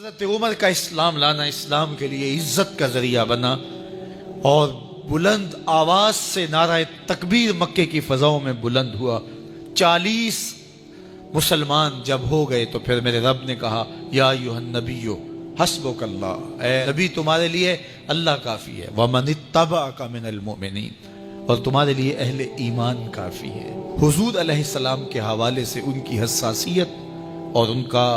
حضرت عمر کا اسلام لانا اسلام کے لیے عزت کا ذریعہ بنا اور بلند آواز سے نعرہ تکبیر مکے کی فضاؤں میں بلند ہوا۔ 40 مسلمان جب ہو گئے تو پھر میرے رب نے کہا یا ایھا النبی حسبک اللہ، اے نبی تمہارے لیے اللہ کافی ہے، ومن اتبعک من المؤمنین، اور تمہارے لیے اہل ایمان کافی ہے۔ حضور علیہ السلام کے حوالے سے ان کی حساسیت اور ان کا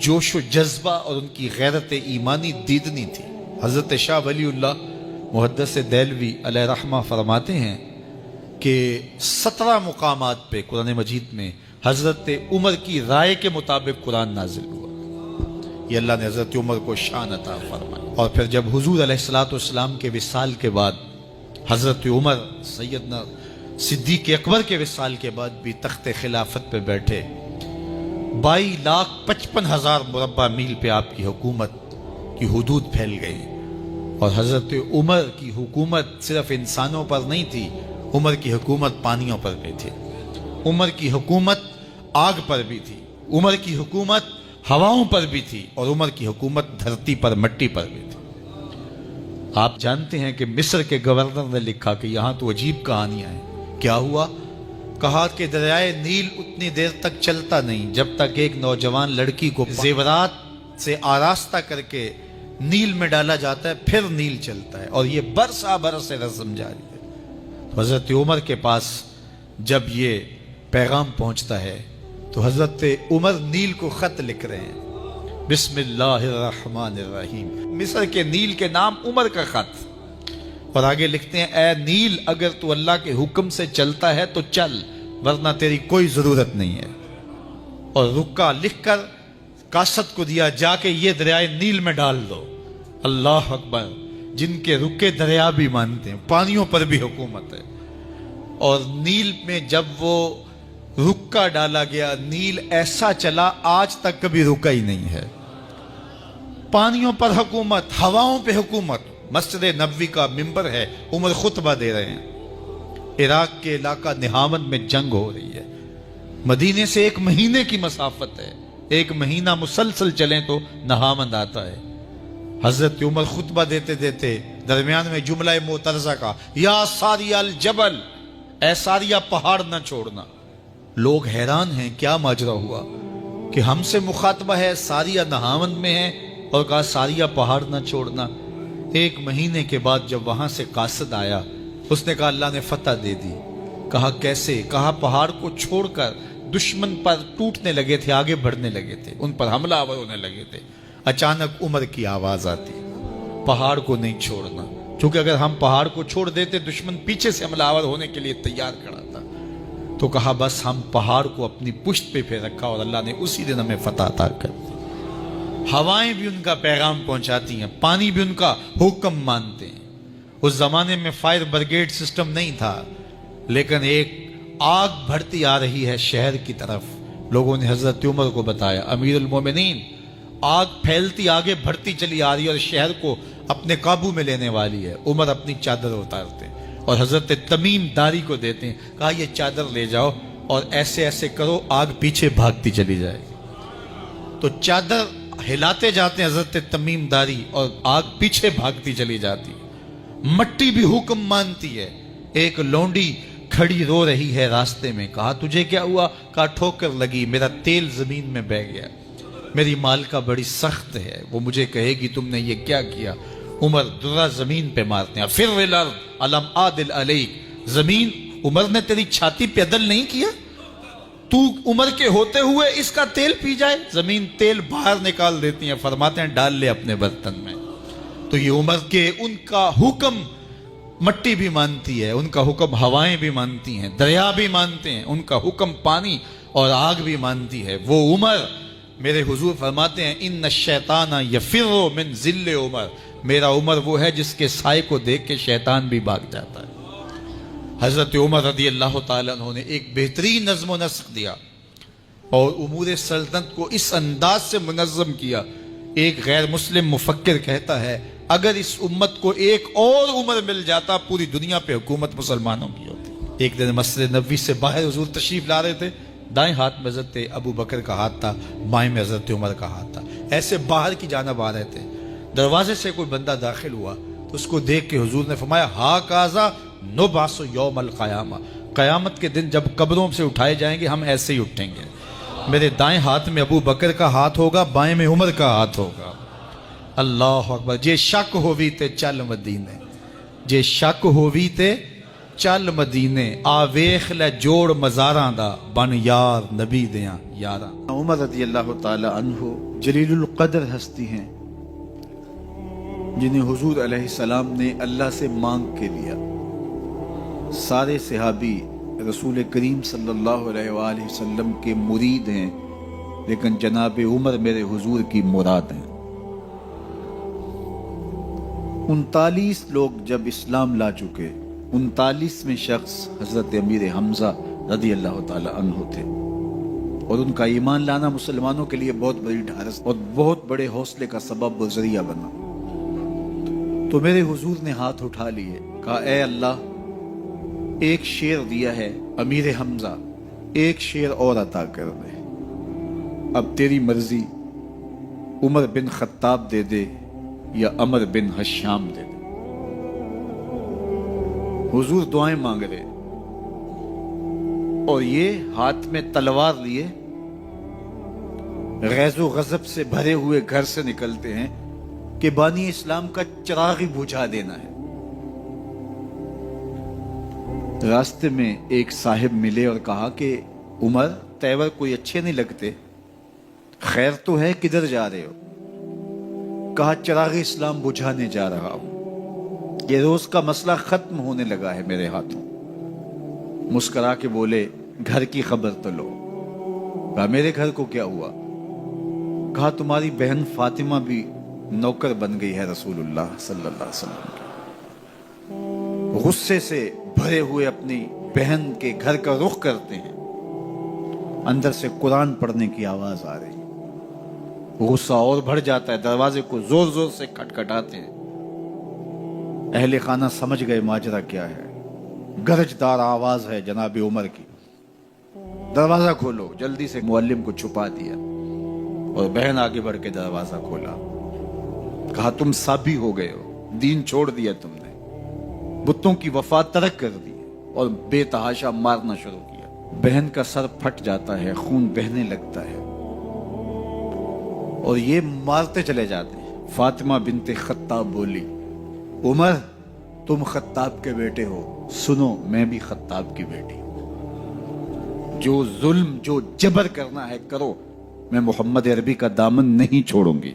جوش و جذبہ اور ان کی غیرت ایمانی دیدنی تھی۔ حضرت شاہ ولی اللہ محدث دہلوی علیہ رحمہ فرماتے ہیں کہ 17 مقامات پہ قرآن مجید میں حضرت عمر کی رائے کے مطابق قرآن نازل ہوا۔ یہ اللہ نے حضرت عمر کو شان عطا فرمائی۔ اور پھر جب حضور علیہ السلام کے وصال کے بعد حضرت عمر سیدنا صدیق اکبر کے وصال کے بعد بھی تخت خلافت پہ بیٹھے، 22,55,000 مربع میل پہ آپ کی حکومت کی حدود پھیل گئی، اور حضرت عمر کی حکومت صرف انسانوں پر نہیں تھی، عمر کی حکومت پانیوں پر بھی تھی، عمر کی حکومت آگ پر بھی تھی، عمر کی حکومت ہواؤں پر بھی تھی، اور عمر کی حکومت دھرتی پر مٹی پر بھی تھی۔ آپ جانتے ہیں کہ مصر کے گورنر نے لکھا کہ یہاں تو عجیب کہانیاں ہیں۔ کیا ہوا؟ کہا کہ دریائے نیل اتنی دیر تک چلتا نہیں جب تک ایک نوجوان لڑکی کو زیورات سے آراستہ کر کے نیل میں ڈالا جاتا ہے، پھر نیل چلتا ہے، اور یہ برسا برس رسم جاری ہے۔ حضرت عمر کے پاس جب یہ پیغام پہنچتا ہے تو حضرت عمر نیل کو خط لکھ رہے ہیں، بسم اللہ الرحمن الرحیم، مصر کے نیل کے نام عمر کا خط، اور آگے لکھتے ہیں اے نیل اگر تو اللہ کے حکم سے چلتا ہے تو چل، ورنہ تیری کوئی ضرورت نہیں ہے۔ اور رکا لکھ کر کاسد کو دیا، جا کے یہ دریائے نیل میں ڈال دو۔ اللہ اکبر، جن کے رکے دریا بھی مانتے ہیں، پانیوں پر بھی حکومت ہے۔ اور نیل میں جب وہ رکا ڈالا گیا، نیل ایسا چلا آج تک کبھی رکا ہی نہیں ہے۔ پانیوں پر حکومت، ہواؤں پہ حکومت۔ مسجد نبوی کا ممبر ہے، عمر خطبہ دے رہے ہیں، عراق کے علاقہ نہاون میں جنگ ہو رہی ہے، مدینے سے 1 مہینے کی مسافت ہے، 1 مہینہ مسلسل چلیں تو نہاون آتا ہے۔ حضرت عمر خطبہ دیتے دیتے درمیان میں جملہ معترضہ کا، یا ساریہ الجبل، اے ساریہ پہاڑ نہ چھوڑنا۔ لوگ حیران ہیں کیا ماجرا ہوا کہ ہم سے مخاطبہ ہے، ساریہ نہاون میں ہے، اور کہا ساریہ پہاڑ نہ چھوڑنا۔ 1 مہینے کے بعد جب وہاں سے قاصد آیا، اس نے کہا اللہ نے فتح دے دی۔ کہا کیسے؟ کہا پہاڑ کو چھوڑ کر دشمن پر ٹوٹنے لگے تھے، آگے بڑھنے لگے تھے، ان پر حملہ آور ہونے لگے تھے۔ اچانک عمر کی آواز آتی، پہاڑ کو نہیں چھوڑنا، کیونکہ اگر ہم پہاڑ کو چھوڑ دیتے دشمن پیچھے سے حملہ آور ہونے کے لیے تیار کھڑا تھا۔ تو کہا بس ہم پہاڑ کو اپنی پشت پہ پھیر رکھا، اور اللہ نے اسی دن ہمیں فتح عطا کر دی۔ ہوائیں بھی ان کا پیغام پہنچاتی ہیں، پانی بھی ان کا حکم مانتے ہیں۔ اس زمانے میں فائر بریگیڈ سسٹم نہیں تھا، لیکن ایک آگ بڑھتی آ رہی ہے شہر کی طرف۔ لوگوں نے حضرت عمر کو بتایا، امیر المومنین، آگ پھیلتی آگے بڑھتی چلی آ رہی ہے اور شہر کو اپنے قابو میں لینے والی ہے۔ عمر اپنی چادر اتارتے ہیں اور حضرت تمیم داری کو دیتے ہیں، کہا یہ چادر لے جاؤ اور ایسے ایسے کرو، آگ پیچھے بھاگتی چلی جائے گی۔ تو چادر ہلاتے جاتے ہیں حضرت تمیم داری، اور آگ پیچھے بھاگتی چلی جاتی۔ مٹی بھی حکم مانتی ہے۔ ایک لونڈی کھڑی رو رہی ہے راستے میں، کہا تجھے کیا ہوا؟ کہا ٹھوکر لگی، میرا تیل زمین میں بہہ گیا، میری مالکہ بڑی سخت ہے، وہ مجھے کہے گی تم نے یہ کیا کیا۔ عمر درہ زمین پہ مارتے ہیں، فر الارض الم عادل علیک، زمین عمر نے تیری چھاتی پہ عدل نہیں کیا؟ تو عمر کے ہوتے ہوئے اس کا تیل پی جائے؟ زمین تیل باہر نکال دیتی ہیں، فرماتے ہیں ڈال لے اپنے برتن میں۔ تو یہ عمر کے ان کا حکم مٹی بھی مانتی ہے، ان کا حکم ہوائیں بھی مانتی ہیں، دریا بھی مانتے ہیں، ان کا حکم پانی اور آگ بھی مانتی ہے۔ وہ عمر، میرے حضور فرماتے ہیں ان الشیطان یفر من ذل عمر، میرا عمر وہ ہے جس کے سائے کو دیکھ کے شیطان بھی بھاگ جاتا ہے۔ حضرت عمر رضی اللہ تعالیٰ عنہ نے ایک بہترین نظم و نسق دیا اور امور سلطنت کو اس انداز سے منظم کیا۔ ایک غیر مسلم مفکر کہتا ہے اگر اس امت کو ایک اور عمر مل جاتا پوری دنیا پہ حکومت مسلمانوں کی ہوتی۔ ایک دن مسجد نبوی سے باہر حضور تشریف لا رہے تھے، دائیں ہاتھ میں حضرت ابو بکر کا ہاتھ تھا، بائیں میں حضرت عمر کا ہاتھ تھا۔ ایسے باہر کی جانب آ رہے تھے، دروازے سے کوئی بندہ داخل ہوا تو اس کو دیکھ کے حضور نے فرمایا ہا کازا نبعث یوم القیامہ، قیامت کے دن جب قبروں سے اٹھائے جائیں گے ہم ایسے ہی اٹھیں گے، میرے دائیں ہاتھ میں ابو بکر کا ہاتھ ہوگا، بائیں میں عمر کا ہاتھ ہوگا۔ اللہ اکبر۔ جے شک ہووی تے چل مدینے، جے شک ہووی تے چل مدینے، آ ویخ لے جوڑ مزاراں دا، بن یار نبی دیاں یاراں۔ عمر رضی اللہ تعالی عنہ جلیل القدر ہستی ہیں جنہیں حضور علیہ السلام نے اللہ سے مانگ کے لیا۔ سارے صحابی رسول کریم صلی اللہ علیہ وآلہ وسلم کے مرید ہیں، لیکن جناب عمر میرے حضور کی مراد ہیں۔ 39 لوگ جب اسلام لا چکے، 39ویں شخص حضرت امیر حمزہ رضی اللہ تعالی عنہ تھے، اور ان کا ایمان لانا مسلمانوں کے لیے بہت بڑی ڈھارس اور بہت بڑے حوصلے کا سبب و ذریعہ بنا۔ تو میرے حضور نے ہاتھ اٹھا لیے، کہا اے اللہ، ایک شیر دیا ہے امیر حمزہ، ایک شیر اور عطا کر دے، اب تیری مرضی، عمر بن خطاب دے دے یا عمر بن حشام دے دے۔ حضور دعائیں مانگ رہے اور یہ ہاتھ میں تلوار لیے غیظ و غضب سے بھرے ہوئے گھر سے نکلتے ہیں کہ بانی اسلام کا چراغ ہی بجھا دینا ہے۔ راستے میں ایک صاحب ملے اور کہا کہ عمر تیور کوئی اچھے نہیں لگتے، خیر تو ہے، کدھر جا رہے ہو؟ کہا چراغ اسلام بجھانے جا رہا ہوں، یہ روز کا مسئلہ ختم ہونے لگا ہے میرے ہاتھوں۔ مسکرا کے بولے گھر کی خبر تو لو۔ کہا میرے گھر کو کیا ہوا؟ کہا تمہاری بہن فاطمہ بھی نوکر بن گئی ہے رسول اللہ صلی اللہ علیہ وسلم کی۔ غصے سے بھرے ہوئے اپنی بہن کے گھر کا رخ کرتے ہیں، اندر سے قرآن پڑھنے کی آواز آ رہی، غصہ اور بڑھ جاتا ہے، دروازے کو زور زور سے کھٹکھٹاتے ہیں۔ اہل خانہ سمجھ گئے ماجرا کیا ہے، گرجدار آواز ہے جناب عمر کی، دروازہ کھولو۔ جلدی سے معلم کو چھپا دیا اور بہن آگے بڑھ کے دروازہ کھولا۔ کہا تم سابی ہو گئے ہو، دین چھوڑ دیا تم نے، بتوں کی وفا ترک کر دی اور بے تحاشا مارنا شروع کیا۔ بہن کا سر پھٹ جاتا ہے، خون بہنے لگتا ہے اور یہ مارتے چلے جاتے ہیں۔ فاطمہ بنت خطاب بولی عمر تم خطاب کے بیٹے ہو، سنو میں بھی خطاب کی بیٹی ہوں، جو ظلم جو جبر کرنا ہے کرو، میں محمد عربی کا دامن نہیں چھوڑوں گی۔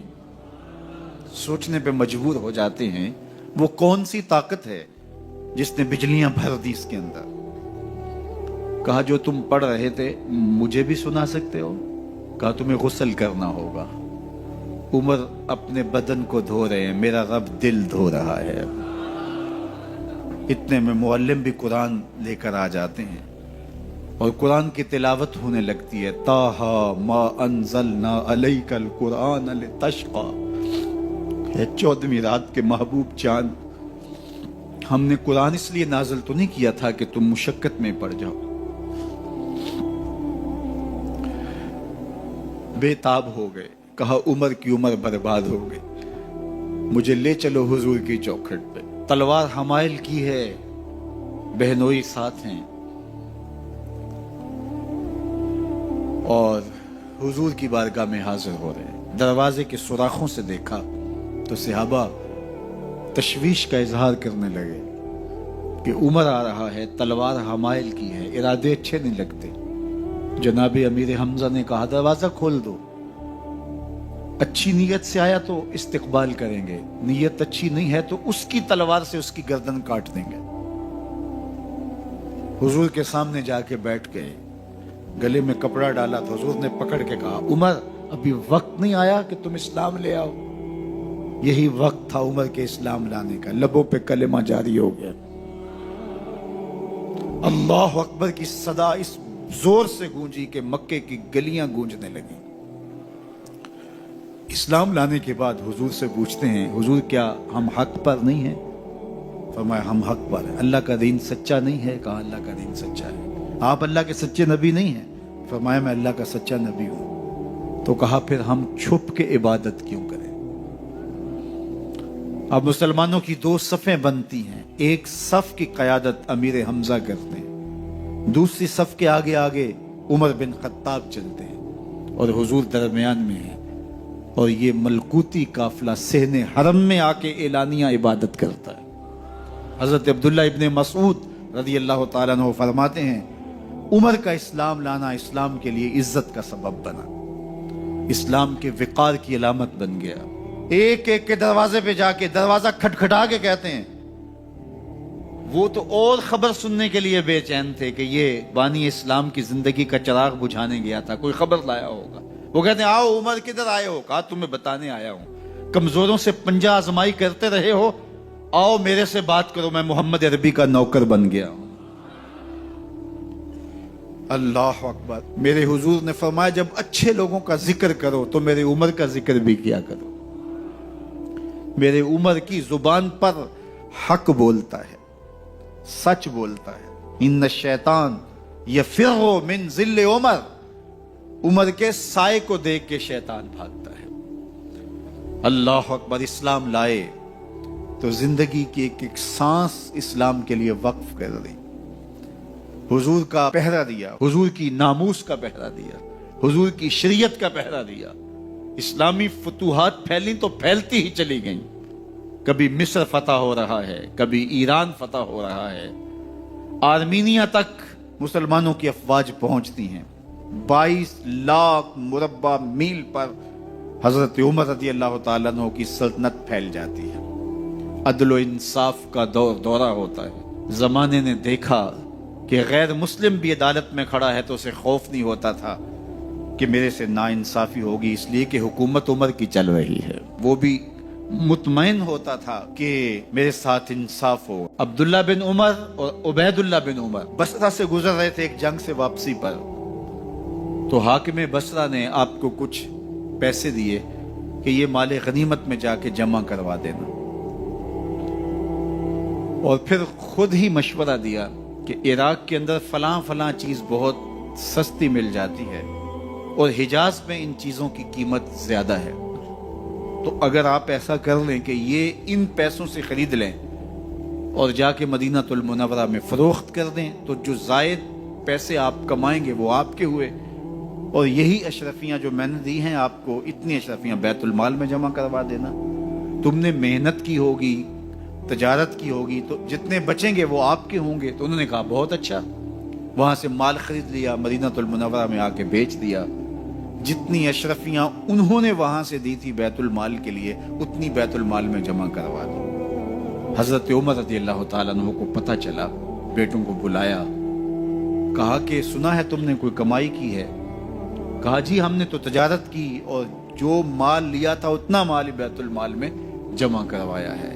سوچنے پہ مجبور ہو جاتے ہیں وہ کون سی طاقت ہے جس نے بجلیاں بھر دی اس کے اندر۔ کہا جو تم پڑھ رہے تھے مجھے بھی سنا سکتے ہو؟ کہا تمہیں غسل کرنا ہوگا۔ عمر اپنے بدن کو دھو رہے ہیں، میرا رب دل دھو رہا ہے۔ اتنے میں معلم بھی قرآن لے کر آ جاتے ہیں اور قرآن کی تلاوت ہونے لگتی ہے۔ طٰہٰ ما انزلنا علیک القرآن لتشقیٰ، 14ویں رات کے محبوب چاند، ہم نے قرآن اس لیے نازل تو نہیں کیا تھا کہ تم مشقت میں پڑ جاؤ۔ بے تاب ہو گئے، کہا عمر کی عمر برباد ہو گئی، مجھے لے چلو حضور کی چوکھٹ پہ۔ تلوار حمائل کی ہے، بہنوئی ساتھ ہیں، اور حضور کی بارگاہ میں حاضر ہو رہے ہیں۔ دروازے کے سوراخوں سے دیکھا تو صحابہ تشویش کا اظہار کرنے لگے کہ عمر آ رہا ہے، تلوار حمائل کی ہے، ارادے اچھے نہیں لگتے۔ جناب امیر حمزہ نے کہا دروازہ کھول دو، اچھی نیت سے آیا تو استقبال کریں گے، نیت اچھی نہیں ہے تو اس کی تلوار سے اس کی گردن کاٹ دیں گے۔ حضور کے سامنے جا کے بیٹھ گئے، گلے میں کپڑا ڈالا تو حضور نے پکڑ کے کہا عمر ابھی وقت نہیں آیا کہ تم اسلام لے آؤ۔ یہی وقت تھا عمر کے اسلام لانے کا، لبوں پہ کلمہ جاری ہو گیا۔ اللہ اکبر کی صدا اس زور سے گونجی کہ مکے کی گلیاں گونجنے لگیں۔ اسلام لانے کے بعد حضور سے پوچھتے ہیں حضور کیا ہم حق پر نہیں ہیں؟ فرمایا ہم حق پر ہیں۔ اللہ کا دین سچا نہیں ہے؟ کہا اللہ کا دین سچا ہے۔ آپ اللہ کے سچے نبی نہیں ہیں؟ فرمایا میں اللہ کا سچا نبی ہوں۔ تو کہا پھر ہم چھپ کے عبادت کیوں کریں؟ اب مسلمانوں کی دو صفیں بنتی ہیں، ایک صف کی قیادت امیر حمزہ کرتے ہیں، دوسری صف کے آگے آگے عمر بن خطاب چلتے ہیں اور حضور درمیان میں ہیں، اور یہ ملکوتی قافلہ صحن حرم میں آ کے اعلانیہ عبادت کرتا ہے۔ حضرت عبداللہ ابن مسعود رضی اللہ تعالیٰ عنہ فرماتے ہیں عمر کا اسلام لانا اسلام کے لیے عزت کا سبب بنا، اسلام کے وقار کی علامت بن گیا۔ ایک ایک کے دروازے پہ جا کے دروازہ کھٹکھٹا کے کہتے ہیں، وہ تو اور خبر سننے کے لیے بے چین تھے کہ یہ بانی اسلام کی زندگی کا چراغ بجھانے گیا تھا، کوئی خبر لایا ہوگا۔ وہ کہتے ہیں آؤ عمر کدھر آئے ہو؟ کہا تمہیں بتانے آیا ہوں، کمزوروں سے پنجہ آزمائی کرتے رہے ہو، آؤ میرے سے بات کرو، میں محمد عربی کا نوکر بن گیا ہوں۔ اللہ اکبر۔ میرے حضور نے فرمایا جب اچھے لوگوں کا ذکر کرو تو میرے عمر کا ذکر بھی کیا کرو۔ میرے عمر کی زبان پر حق بولتا ہے، سچ بولتا ہے۔ ان الشیطان یفر من ظل عمر، عمر کے سائے کو دیکھ کے شیطان بھاگتا ہے۔ اللہ اکبر۔ اسلام لائے تو زندگی کی ایک ایک سانس اسلام کے لیے وقف کر دی، حضور کا پہرا دیا، حضور کی ناموس کا پہرا دیا، حضور کی شریعت کا پہرا دیا۔ اسلامی فتوحات پھیلی تو پھیلتی ہی چلی گئیں، کبھی مصر فتح ہو رہا ہے، کبھی ایران فتح ہو رہا ہے، آرمینیا تک مسلمانوں کی افواج پہنچتی ہیں۔ 22 لاکھ مربع میل پر حضرت عمر رضی اللہ تعالیٰ عنہ کی سلطنت پھیل جاتی ہے۔ عدل و انصاف کا دورہ ہوتا ہے۔ زمانے نے دیکھا کہ غیر مسلم بھی عدالت میں کھڑا ہے تو اسے خوف نہیں ہوتا تھا کہ میرے سے ناانصافی ہوگی، اس لیے کہ حکومت عمر کی چل رہی ہے۔ وہ بھی مطمئن ہوتا تھا کہ میرے ساتھ انصاف ہو۔ عبداللہ بن عمر اور عبید اللہ بن عمر بصرہ سے گزر رہے تھے ایک جنگ سے واپسی پر، تو حاکم بصرہ نے آپ کو کچھ پیسے دیے کہ یہ مال غنیمت میں جا کے جمع کروا دینا، اور پھر خود ہی مشورہ دیا کہ عراق کے اندر فلاں فلاں چیز بہت سستی مل جاتی ہے اور حجاز میں ان چیزوں کی قیمت زیادہ ہے، تو اگر آپ ایسا کر لیں کہ یہ ان پیسوں سے خرید لیں اور جا کے مدینہ المنورہ میں فروخت کر دیں تو جو زائد پیسے آپ کمائیں گے وہ آپ کے ہوئے، اور یہی اشرفیاں جو میں نے دی ہیں آپ کو، اتنی اشرفیاں بیت المال میں جمع کروا دینا۔ تم نے محنت کی ہوگی، تجارت کی ہوگی، تو جتنے بچیں گے وہ آپ کے ہوں گے۔ تو انہوں نے کہا بہت اچھا، وہاں سے مال خرید لیا، مدینہ المنورہ میں آ کے بیچ دیا۔ جتنی اشرفیاں انہوں نے وہاں سے دی تھی بیت المال کے لیے، اتنی بیت المال میں جمع کروا دی۔ حضرت عمر رضی اللہ تعالیٰ عنہ کو پتہ چلا، بیٹوں کو بلایا، کہا کہ سنا ہے تم نے کوئی کمائی کی ہے؟ کہا جی ہم نے تو تجارت کی اور جو مال لیا تھا اتنا مال بیت المال میں جمع کروایا ہے۔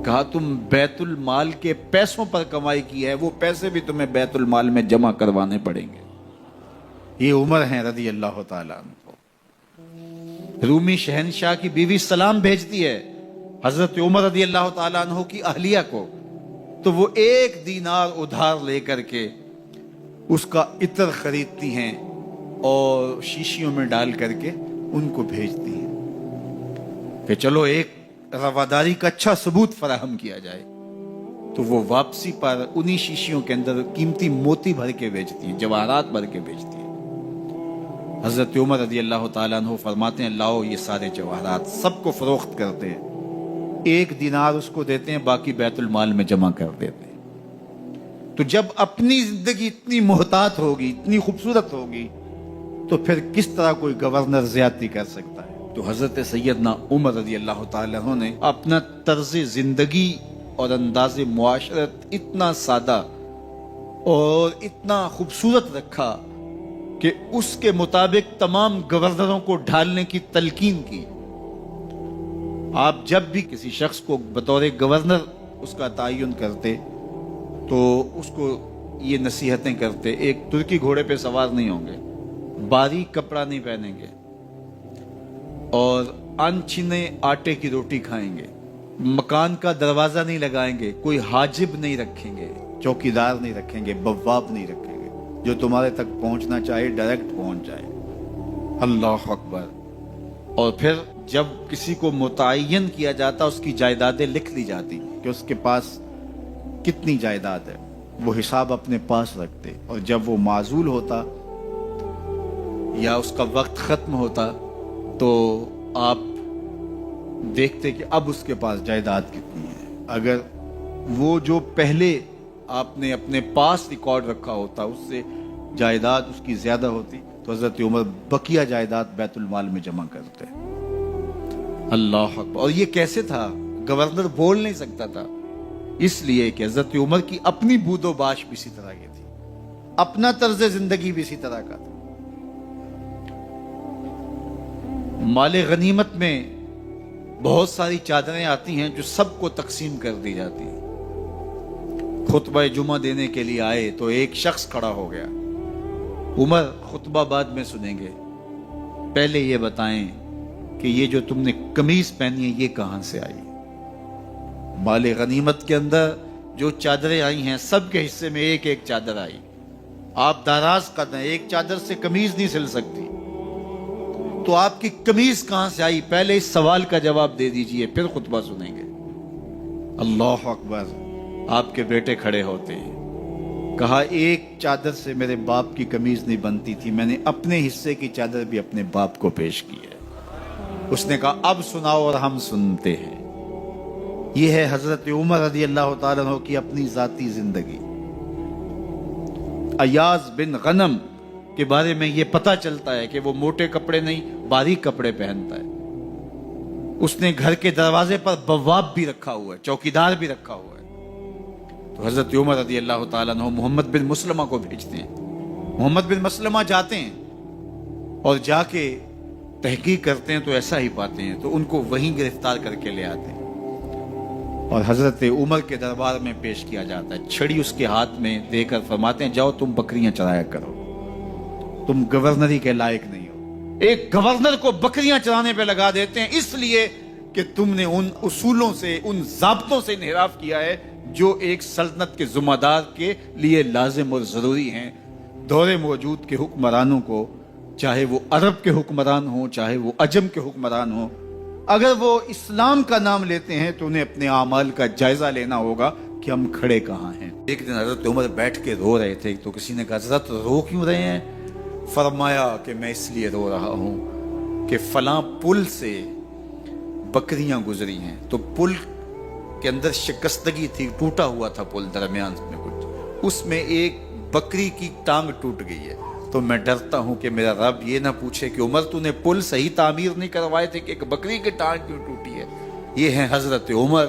کہا تم بیت المال کے پیسوں پر کمائی کی ہے، وہ پیسے بھی تمہیں بیت المال میں جمع کروانے پڑیں گے۔ یہ عمر ہیں رضی اللہ تعالیٰ عنہ۔ رومی شہنشاہ کی بیوی سلام بھیجتی ہے حضرت عمر رضی اللہ تعالیٰ عنہ کی اہلیہ کو، تو وہ 1 دینار ادھار لے کر کے اس کا عطر خریدتی ہیں اور شیشیوں میں ڈال کر کے ان کو بھیجتی ہیں کہ چلو ایک رواداری کا اچھا ثبوت فراہم کیا جائے۔ تو وہ واپسی پر انہی شیشیوں کے اندر قیمتی موتی بھر کے بیچتی ہیں، جواہرات بھر کے بیچتی ہیں۔ حضرت عمر رضی اللہ تعالیٰ عنہ فرماتے ہیں لاؤ یہ سارے جواہرات، سب کو فروخت کرتے ہیں، 1 دینار اس کو دیتے ہیں، باقی بیت المال میں جمع کر دیتے ہیں۔ تو جب اپنی زندگی اتنی محتاط ہوگی، اتنی خوبصورت ہوگی، تو پھر کس طرح کوئی گورنر زیادتی کر سکتا ہے؟ تو حضرت سیدنا عمر رضی اللہ تعالیٰ عنہ نے اپنا طرز زندگی اور انداز معاشرت اتنا سادہ اور اتنا خوبصورت رکھا کہ اس کے مطابق تمام گورنروں کو ڈھالنے کی تلقین کی۔ آپ جب بھی کسی شخص کو بطور گورنر اس کا تعین کرتے تو اس کو یہ نصیحتیں کرتے، ایک ترکی گھوڑے پہ سوار نہیں ہوں گے، باریک کپڑا نہیں پہنیں گے، اور انچھنے آٹے کی روٹی کھائیں گے، مکان کا دروازہ نہیں لگائیں گے، کوئی حاجب نہیں رکھیں گے، چوکیدار نہیں رکھیں گے، بواب نہیں رکھیں گے، جو تمہارے تک پہنچنا چاہے ڈائریکٹ پہنچ جائے۔ اللہ اکبر۔ اور پھر جب کسی کو متعین کیا جاتا اس کی جائیدادیں لکھ لی جاتی کہ اس کے پاس کتنی جائیداد ہے، وہ حساب اپنے پاس رکھتے، اور جب وہ معزول ہوتا یا اس کا وقت ختم ہوتا تو آپ دیکھتے کہ اب اس کے پاس جائیداد کتنی ہے۔ اگر وہ جو پہلے آپ نے اپنے پاس ریکارڈ رکھا ہوتا اس سے جائیداد اس کی زیادہ ہوتی تو حضرت عمر بقیہ جائیداد بیت المال میں جمع کرتے۔ اللہ اکبر۔ اور یہ کیسے تھا؟ گورنر بول نہیں سکتا تھا، اس لیے کہ حضرت عمر کی اپنی بود و باش بھی اسی طرح کی تھی، اپنا طرز زندگی بھی اسی طرح کا تھا۔ مال غنیمت میں بہت ساری چادریں آتی ہیں جو سب کو تقسیم کر دی جاتی ہیں۔ خطبہ جمعہ دینے کے لیے آئے تو ایک شخص کھڑا ہو گیا، عمر خطبہ بعد میں سنیں گے، پہلے یہ بتائیں کہ یہ جو تم نے قمیض پہنی ہے یہ کہاں سے آئی؟ مال غنیمت کے اندر جو چادریں آئی ہیں سب کے حصے میں ایک ایک چادر آئی، آپ داراز کر دیں، ایک چادر سے قمیض نہیں سل سکتی، تو آپ کی قمیض کہاں سے آئی؟ پہلے اس سوال کا جواب دے دیجئے، پھر خطبہ سنیں گے۔ اللہ اکبر۔ آپ کے بیٹے کھڑے ہوتے ہیں، کہا ایک چادر سے میرے باپ کی قمیض نہیں بنتی تھی، میں نے اپنے حصے کی چادر بھی اپنے باپ کو پیش کی ہے۔ اس نے کہا اب سناؤ، اور ہم سنتے ہیں۔ یہ ہے حضرت عمر رضی اللہ تعالیٰ عنہ کی اپنی ذاتی زندگی۔ ایاز بن غنم کے بارے میں یہ پتہ چلتا ہے کہ وہ موٹے کپڑے نہیں باریک کپڑے پہنتا ہے۔ اس نے گھر کے دروازے پر بواب بھی رکھا ہوا ہے، چوکیدار بھی رکھا ہوا ہے۔ تو حضرت عمر رضی اللہ تعالیٰ عنہ محمد بن مسلمہ کو بھیجتے ہیں، محمد بن مسلمہ جاتے ہیں اور جا کے تحقیق کرتے ہیں تو ایسا ہی پاتے ہیں، تو ان کو وہیں گرفتار کر کے لے آتے ہیں اور حضرت عمر کے دربار میں پیش کیا جاتا ہے۔ چھڑی اس کے ہاتھ میں دے کر فرماتے ہیں جاؤ تم بکریاں چرایا کرو، تم گورنری کے لائق نہیں ہو۔ ایک گورنر کو بکریاں چرانے پہ لگا دیتے ہیں اس لیے کہ تم نے ان اصولوں سے، ان ضابطوں سے انحراف کیا ہے جو ایک سلطنت کے ذمہ دار کے لیے لازم اور ضروری ہیں۔ دور موجود کے حکمرانوں کو، چاہے وہ عرب کے حکمران ہوں چاہے وہ عجم کے حکمران ہوں، اگر وہ اسلام کا نام لیتے ہیں تو انہیں اپنے اعمال کا جائزہ لینا ہوگا کہ ہم کھڑے کہاں ہیں۔ ایک دن حضرت عمر بیٹھ کے رو رہے تھے تو کسی نے کہا حضرت رو کیوں رہے ہیں؟ فرمایا کہ میں اس لیے رو رہا ہوں کہ فلاں پل سے بکریاں گزری ہیں، تو پل کے اندر شکستگی تھی، ٹوٹا ہوا تھا پل درمیان میں کچھ، اس میں ایک بکری کی ٹانگ ٹوٹ گئی ہے، تو میں ڈرتا ہوں کہ میرا رب یہ نہ پوچھے کہ عمر تو نے پل صحیح تعمیر نہیں کروائے تھے کہ ایک بکری کی ٹانگ کیوں ٹوٹی ہے۔ یہ ہیں حضرت عمر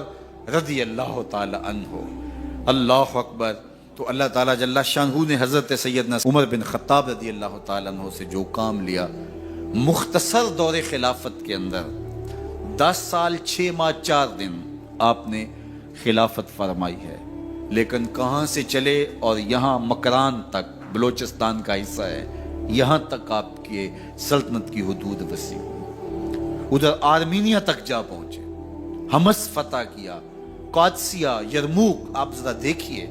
رضی اللہ تعالی عنہ۔ اللہ اکبر۔ تو اللہ تعالیٰ جل شانہ نے حضرت سیدنا عمر بن خطاب رضی اللہ تعالیٰ عنہ سے جو کام لیا، مختصر دور خلافت کے اندر 10 سال 6 ماہ 4 دن آپ نے خلافت فرمائی ہے، لیکن کہاں سے چلے اور یہاں مکران تک، بلوچستان کا حصہ ہے، یہاں تک آپ کے سلطنت کی حدود وسیع ہوئی، ادھر آرمینیا تک جا پہنچے، حمص فتح کیا، قادسیہ، یرموک۔ آپ ذرا دیکھیے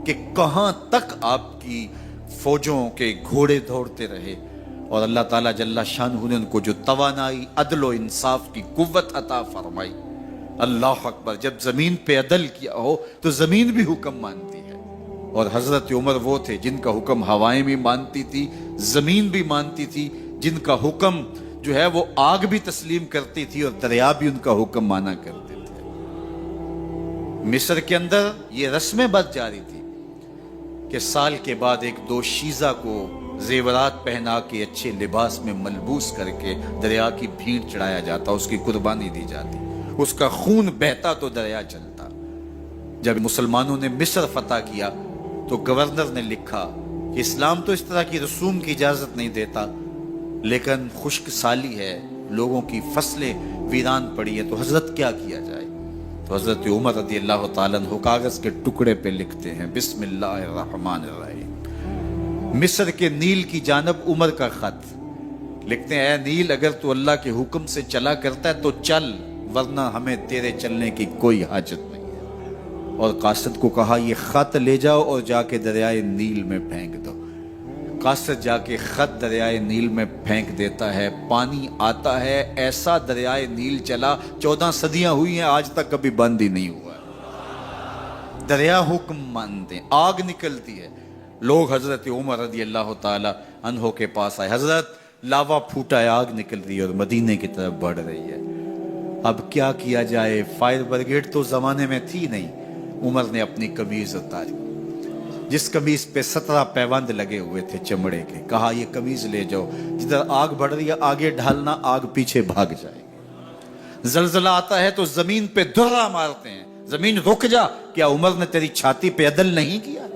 کہ کہاں تک آپ کی فوجوں کے گھوڑے دوڑتے رہے، اور اللہ تعالیٰ جل شانہ نے ان کو جو توانائی، عدل و انصاف کی قوت عطا فرمائی۔ اللہ اکبر۔ جب زمین پہ عدل کیا ہو تو زمین بھی حکم مانتی ہے، اور حضرت عمر وہ تھے جن کا حکم ہوائیں بھی مانتی تھی، زمین بھی مانتی تھی، جن کا حکم جو ہے وہ آگ بھی تسلیم کرتی تھی اور دریا بھی ان کا حکم مانا کرتے تھے۔ مصر کے اندر یہ رسم بد جاری تھی کہ سال کے بعد ایک دوشیزہ کو زیورات پہنا کے اچھے لباس میں ملبوس کر کے دریا کی بھیڑ چڑھایا جاتا، اس کی قربانی دی جاتی، اس کا خون بہتا تو دریا چلتا۔ جب مسلمانوں نے مصر فتح کیا تو گورنر نے لکھا کہ اسلام تو اس طرح کی رسوم کی اجازت نہیں دیتا، لیکن خشک سالی ہے، لوگوں کی فصلیں ویران پڑی ہیں، تو حضرت کیا کیا جائے؟ تو حضرت عمر رضی اللہ تعالیٰ عنہ کاغذ کے ٹکڑے پہ لکھتے ہیں بسم اللہ الرحمن الرحیم، مصر کے نیل کی جانب عمر کا خط لکھتے ہیں، اے نیل اگر تو اللہ کے حکم سے چلا کرتا ہے تو چل، ورنہ ہمیں تیرے چلنے کی کوئی حاجت نہیں ہے۔ اور قاصد کو کہا یہ خط لے جاؤ اور جا کے دریائے نیل میں پھینک دو۔ قاصد جا کے خط دریائے نیل میں پھینک دیتا ہے, پانی آتا ہے, ایسا دریائے نیل چلا 14 صدیاں ہوئی ہیں آج تک کبھی بند ہی نہیں ہوا. دریا حکم مانتے, آگ نکلتی ہے. لوگ حضرت عمر رضی اللہ تعالی عنہ کے پاس آئے, حضرت لاوا پھوٹا ہے, آگ نکل رہی ہے اور مدینے کی طرف بڑھ رہی ہے, اب کیا کیا جائے؟ فائر بریگیڈ تو زمانے میں تھی نہیں. عمر نے اپنی قمیض اتاری, جس قمیض پہ 17 پیوند لگے ہوئے تھے چمڑے کے, کہا یہ قمیض لے جاؤ, جدھر آگ بڑھ رہی ہے آگے ڈھالنا, آگ پیچھے بھاگ جائے گی. زلزلہ آتا ہے تو زمین پہ درہ مارتے ہیں, زمین رک جا, کیا عمر نے تیری چھاتی پہ عدل نہیں کیا؟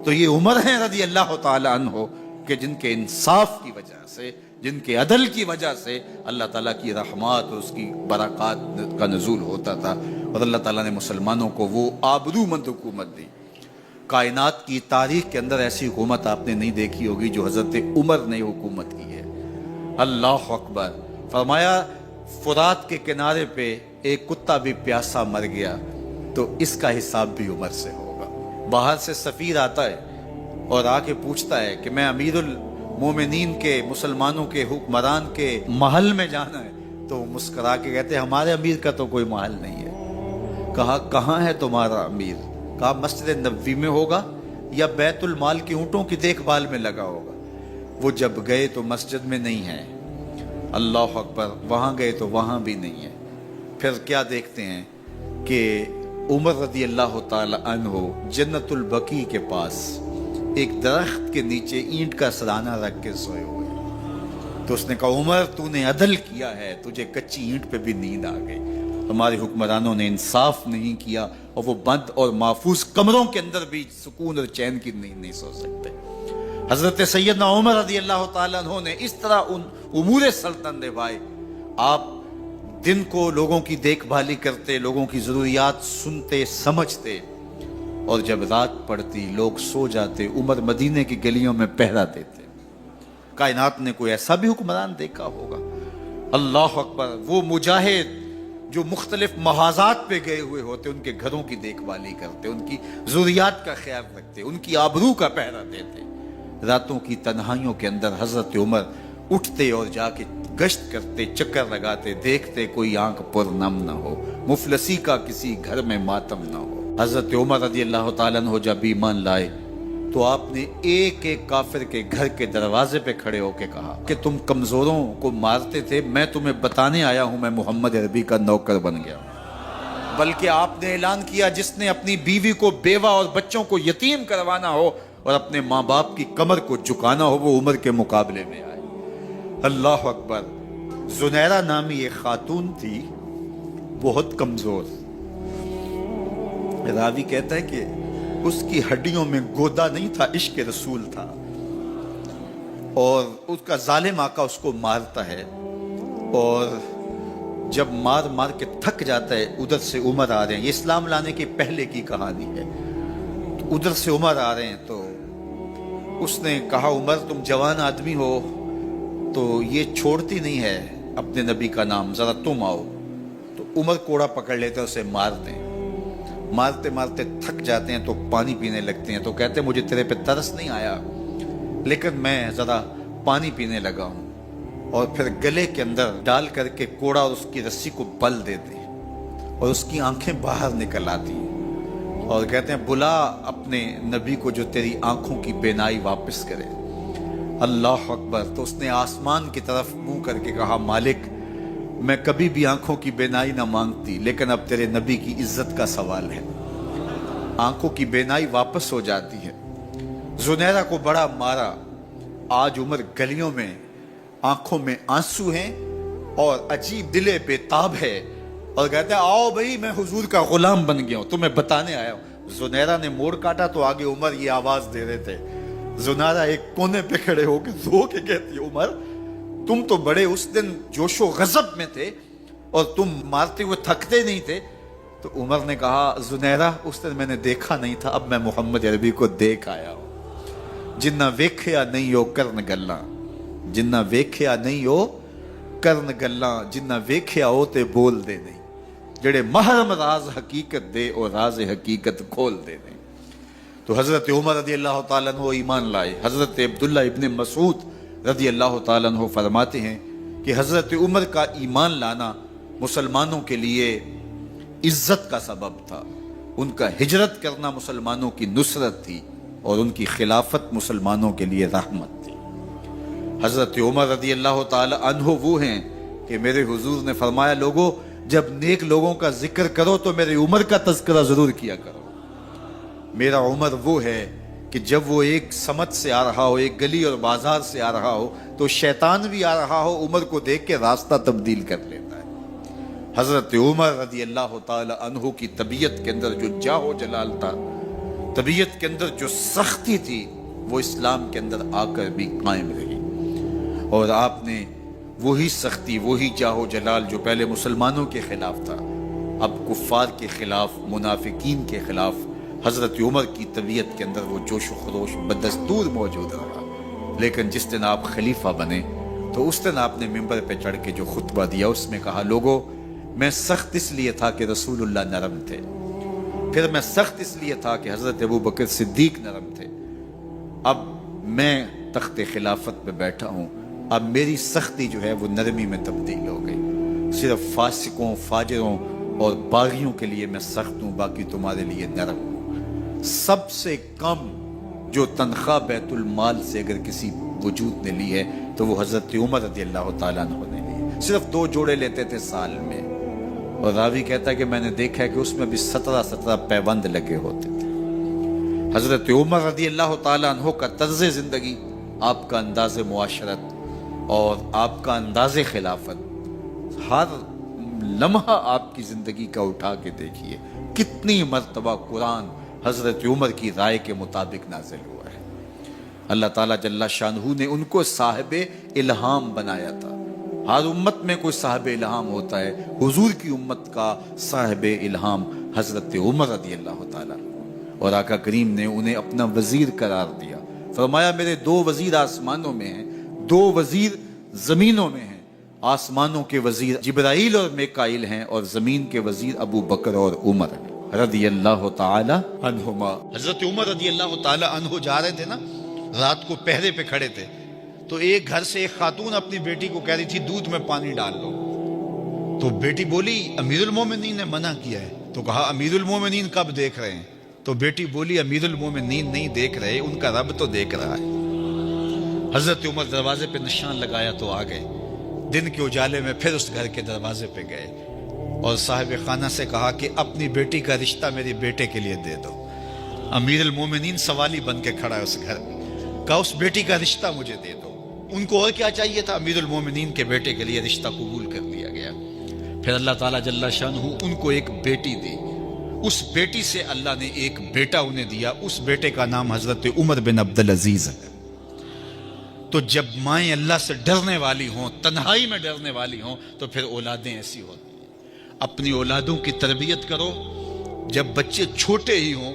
تو یہ عمر ہیں رضی اللہ تعالی عنہ کہ جن کے انصاف کی وجہ سے, جن کے عدل کی وجہ سے اللہ تعالیٰ کی رحمات اور اس کی برکات کا نزول ہوتا تھا, اور اللہ تعالیٰ نے مسلمانوں کو وہ آبرومند حکومت دی. کائنات کی تاریخ کے اندر ایسی حکومت آپ نے نہیں دیکھی ہوگی جو حضرت عمر نے حکومت کی ہے. اللہ اکبر. فرمایا فرات کے کنارے پہ ایک کتا بھی پیاسا مر گیا تو اس کا حساب بھی عمر سے ہوگا. باہر سے سفیر آتا ہے اور آ کے پوچھتا ہے کہ میں امیر المومنین کے, مسلمانوں کے حکمران کے محل میں جانا ہے, تو مسکرا کے کہتے ہیں ہمارے امیر کا تو کوئی محل نہیں ہے. کہا کہاں ہے تمہارا امیر؟ کہا مسجد نبوی میں ہوگا یا بیت المال کے اونٹوں کی دیکھ بھال میں لگا ہوگا. وہ جب گئے تو مسجد میں نہیں ہے, اللہ اکبر, وہاں گئے تو وہاں بھی نہیں ہے. پھر کیا دیکھتے ہیں کہ عمر رضی اللہ تعالی عنہ جنت البقیع کے پاس ایک درخت کے نیچے اینٹ کا سرانہ رکھ کے سوئے ہوئے. تو اس نے کہا عمر تو نے عدل کیا ہے, تجھے کچی اینٹ پہ بھی نیند آ گئی. ہمارے حکمرانوں نے انصاف نہیں کیا اور وہ بند اور محفوظ کمروں کے اندر بھی سکون اور چین کی نیند نہیں سو سکتے. حضرت سیدنا عمر رضی اللہ تعالیٰ عنہ نے اس طرح ان امور سلطنت نبھائے. آپ دن کو لوگوں کی دیکھ بھالی کرتے, لوگوں کی ضروریات سنتے سمجھتے, اور جب رات پڑتی لوگ سو جاتے, عمر مدینے کی گلیوں میں پہرا دیتے. کائنات نے کوئی ایسا بھی حکمران دیکھا ہوگا؟ اللہ اکبر. وہ مجاہد جو مختلف محاذات پہ گئے ہوئے ہوتے, ان کے گھروں کی دیکھ بھالی کرتے, ان کی ضروریات کا خیال رکھتے, ان کی آبرو کا پہرا دیتے. راتوں کی تنہائیوں کے اندر حضرت عمر اٹھتے اور جا کے گشت کرتے, چکر لگاتے, دیکھتے کوئی آنکھ پر نم نہ ہو, مفلسی کا کسی گھر میں ماتم نہ ہو. حضرت عمر رضی اللہ تعالیٰ عنہ جب ایمان لائے تو آپ نے ایک ایک کافر کے گھر کے دروازے پہ کھڑے ہو کے کہا کہ تم کمزوروں کو مارتے تھے, میں تمہیں بتانے آیا ہوں میں محمد عربی کا نوکر بن گیا. بلکہ آپ نے اعلان کیا جس نے اپنی بیوی کو بیوہ اور بچوں کو یتیم کروانا ہو اور اپنے ماں باپ کی کمر کو جھکانا ہو وہ عمر کے مقابلے میں آئے. اللہ اکبر. زنیرہ نامی ایک خاتون تھی, بہت کمزور. راوی کہتا ہے کہ اس کی ہڈیوں میں گودا نہیں تھا, عشق رسول تھا, اور اس کا ظالم آقا اس کو مارتا ہے, اور جب مار مار کے تھک جاتا ہے ادھر سے عمر آ رہے ہیں. یہ اسلام لانے کے پہلے کی کہانی ہے. تو ادھر سے عمر آ رہے ہیں تو اس نے کہا عمر تم جوان آدمی ہو تو یہ چھوڑتی نہیں ہے اپنے نبی کا نام, ذرا تم آؤ. تو عمر کوڑا پکڑ لیتے ہیں, اسے مارتے ہیں. مارتے مارتے تھک جاتے ہیں تو پانی پینے لگتے ہیں. تو کہتے ہیں مجھے تیرے پہ ترس نہیں آیا لیکن میں ذرا پانی پینے لگا ہوں. اور پھر گلے کے اندر ڈال کر کے کوڑا اور اس کی رسی کو بل دیتے ہیں اور اس کی آنکھیں باہر نکل آتی ہیں, اور کہتے ہیں بلا اپنے نبی کو جو تیری آنکھوں کی بینائی واپس کرے. اللہ اکبر. تو اس نے آسمان کی طرف منہ کر کے کہا مالک میں کبھی بھی آنکھوں کی بینائی نہ مانگتی, لیکن اب تیرے نبی کی عزت کا سوال ہے. آنکھوں کی بینائی واپس ہو جاتی ہے. زنیرہ کو بڑا مارا. آج عمر گلیوں میں آنکھوں میں آنسو ہیں اور عجیب دلے بے تاب ہے, اور کہتے ہیں آؤ بھائی میں حضور کا غلام بن گیا ہوں, تمہیں بتانے آیا ہوں. زنیرہ نے موڑ کاٹا تو آگے عمر یہ آواز دے رہے تھے. زنیرہ ایک کونے پہ کھڑے ہو کے رو کے کہتی عمر تم تو بڑے اس دن جوش و غضب میں تھے اور تم مارتے ہوئے تھکتے نہیں تھے. تو عمر نے کہا زنیرہ اس دن میں نے دیکھا نہیں تھا, اب میں محمد عربی کو دیکھ آیا ہوں. جنہ ویکھیا نہیں ہو کرن گلاں, جنہ ویکھیا نہیں ہو کرن گلاں, جنہ ویکھیا ہو تے بول دے نہیں, جڑے محرم راز حقیقت دے اور راز حقیقت کھول دے نہیں. تو حضرت عمر رضی اللہ تعالیٰ عنہ ایمان لائے. حضرت عبداللہ ابن مسعود رضی اللہ تعالیٰ عنہ فرماتے ہیں کہ حضرت عمر کا ایمان لانا مسلمانوں کے لیے عزت کا سبب تھا. ان کا ہجرت کرنا مسلمانوں کی نصرت تھی اور ان کی خلافت مسلمانوں کے لیے رحمت تھی. حضرت عمر رضی اللہ تعالی عنہ وہ ہیں کہ میرے حضور نے فرمایا لوگوں جب نیک لوگوں کا ذکر کرو تو میرے عمر کا تذکرہ ضرور کیا کرو. میرا عمر وہ ہے کہ جب وہ ایک سمت سے آ رہا ہو, ایک گلی اور بازار سے آ رہا ہو, تو شیطان بھی آ رہا ہو, عمر کو دیکھ کے راستہ تبدیل کر لیتا ہے. حضرت عمر رضی اللہ تعالی عنہ کی طبیعت کے اندر جو جاہ و جلال تھا, طبیعت کے اندر جو سختی تھی, وہ اسلام کے اندر آ کر بھی قائم رہی. اور آپ نے وہی سختی, وہی جاہ و جلال جو پہلے مسلمانوں کے خلاف تھا, اب کفار کے خلاف, منافقین کے خلاف, حضرت عمر کی طبیعت کے اندر وہ جوش و خروش بدستور موجود رہا. لیکن جس دن آپ خلیفہ بنے تو اس دن آپ نے ممبر پہ چڑھ کے جو خطبہ دیا اس میں کہا لوگوں میں سخت اس لیے تھا کہ رسول اللہ نرم تھے, پھر میں سخت اس لیے تھا کہ حضرت ابو بکر صدیق نرم تھے, اب میں تخت خلافت پہ بیٹھا ہوں, اب میری سختی جو ہے وہ نرمی میں تبدیل ہو گئی. صرف فاسقوں, فاجروں اور باغیوں کے لیے میں سخت ہوں, باقی تمہارے لیے نرم ہوں. سب سے کم جو تنخواہ بیت المال سے اگر کسی وجود نے لی ہے تو وہ حضرت عمر رضی اللہ تعالیٰ عنہ نے لی. صرف 2 جوڑے لیتے تھے سال میں, اور راوی کہتا ہے کہ میں نے دیکھا ہے کہ اس میں بھی 17 پیوند لگے ہوتے تھے. حضرت عمر رضی اللہ تعالیٰ عنہ کا طرز زندگی, آپ کا انداز معاشرت اور آپ کا انداز خلافت, ہر لمحہ آپ کی زندگی کا اٹھا کے دیکھیے کتنی مرتبہ قرآن حضرت عمر کی رائے کے مطابق نازل ہوا ہے. اللہ تعالیٰ جل شانہ نے ان کو صاحب الہام بنایا تھا. ہر امت میں کوئی صاحب الہام ہوتا ہے, حضور کی امت کا صاحب الہام حضرت عمر رضی اللہ تعالیٰ, اور آقا کریم نے انہیں اپنا وزیر قرار دیا. فرمایا میرے 2 وزیر آسمانوں میں ہیں, 2 وزیر زمینوں میں ہیں. آسمانوں کے وزیر جبرائیل اور میکائیل ہیں, اور زمین کے وزیر ابو بکر اور عمر رضی اللہ تعالی عنہما. حضرت عمر رضی اللہ تعالی عنہ جا رہے تھے نا, رات کو پہرے پہ کھڑے تھے, تو ایک گھر سے ایک خاتون اپنی بیٹی کو کہہ رہی تھی دودھ میں پانی ڈال لو. تو بیٹی بولی امیر المومنین نے منع کیا ہے. تو کہا امیر المومنین کب دیکھ رہے ہیں؟ تو بیٹی بولی امیر المومنین نہیں دیکھ رہے, ان کا رب تو دیکھ رہا ہے. حضرت عمر دروازے پہ نشان لگایا تو آ گئے. دن کے اجالے میں پھر اس گھر کے دروازے پہ گئے اور صاحب خانہ سے کہا کہ اپنی بیٹی کا رشتہ میرے بیٹے کے لیے دے دو. امیر المومنین سوالی بن کے کھڑا ہے اس گھر میں, کہا اس بیٹی کا رشتہ مجھے دے دو. ان کو اور کیا چاہیے تھا, امیر المومنین کے بیٹے کے لیے رشتہ قبول کر لیا گیا. پھر اللہ تعالیٰ جل شانہ ان کو ایک بیٹی دی, اس بیٹی سے اللہ نے ایک بیٹا انہیں دیا. اس بیٹے کا نام حضرت عمر بن عبدالعزیز ہے. تو جب مائیں اللہ سے ڈرنے والی ہوں, تنہائی میں ڈرنے والی ہوں, تو پھر اولادیں ایسی ہوتی ہیں. اپنی اولادوں کی تربیت کرو, جب بچے چھوٹے ہی ہوں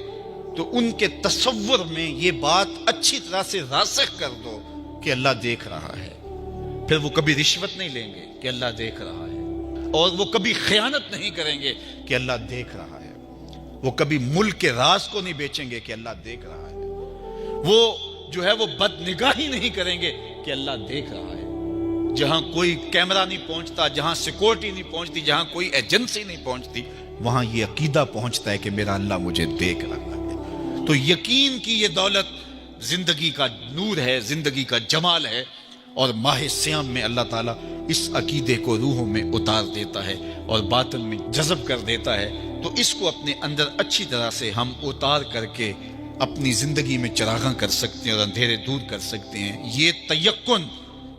تو ان کے تصور میں یہ بات اچھی طرح سے راسخ کر دو کہ اللہ دیکھ رہا ہے. پھر وہ کبھی رشوت نہیں لیں گے کہ اللہ دیکھ رہا ہے, اور وہ کبھی خیانت نہیں کریں گے کہ اللہ دیکھ رہا ہے. وہ کبھی ملک کے راز کو نہیں بیچیں گے کہ اللہ دیکھ رہا ہے. وہ جو ہے وہ بد نگاہی نہیں کریں گے کہ اللہ دیکھ رہا ہے. جہاں کوئی کیمرہ نہیں پہنچتا, جہاں سیکورٹی نہیں پہنچتی, جہاں کوئی ایجنسی نہیں پہنچتی, وہاں یہ عقیدہ پہنچتا ہے کہ میرا اللہ مجھے دیکھ رہا ہے. تو یقین کی یہ دولت زندگی کا نور ہے, زندگی کا جمال ہے, اور ماہ سیام میں اللہ تعالیٰ اس عقیدے کو روحوں میں اتار دیتا ہے اور باطن میں جذب کر دیتا ہے. تو اس کو اپنے اندر اچھی طرح سے ہم اتار کر کے اپنی زندگی میں چراغاں کر سکتے ہیں اور اندھیرے دور کر سکتے ہیں. یہ تیقن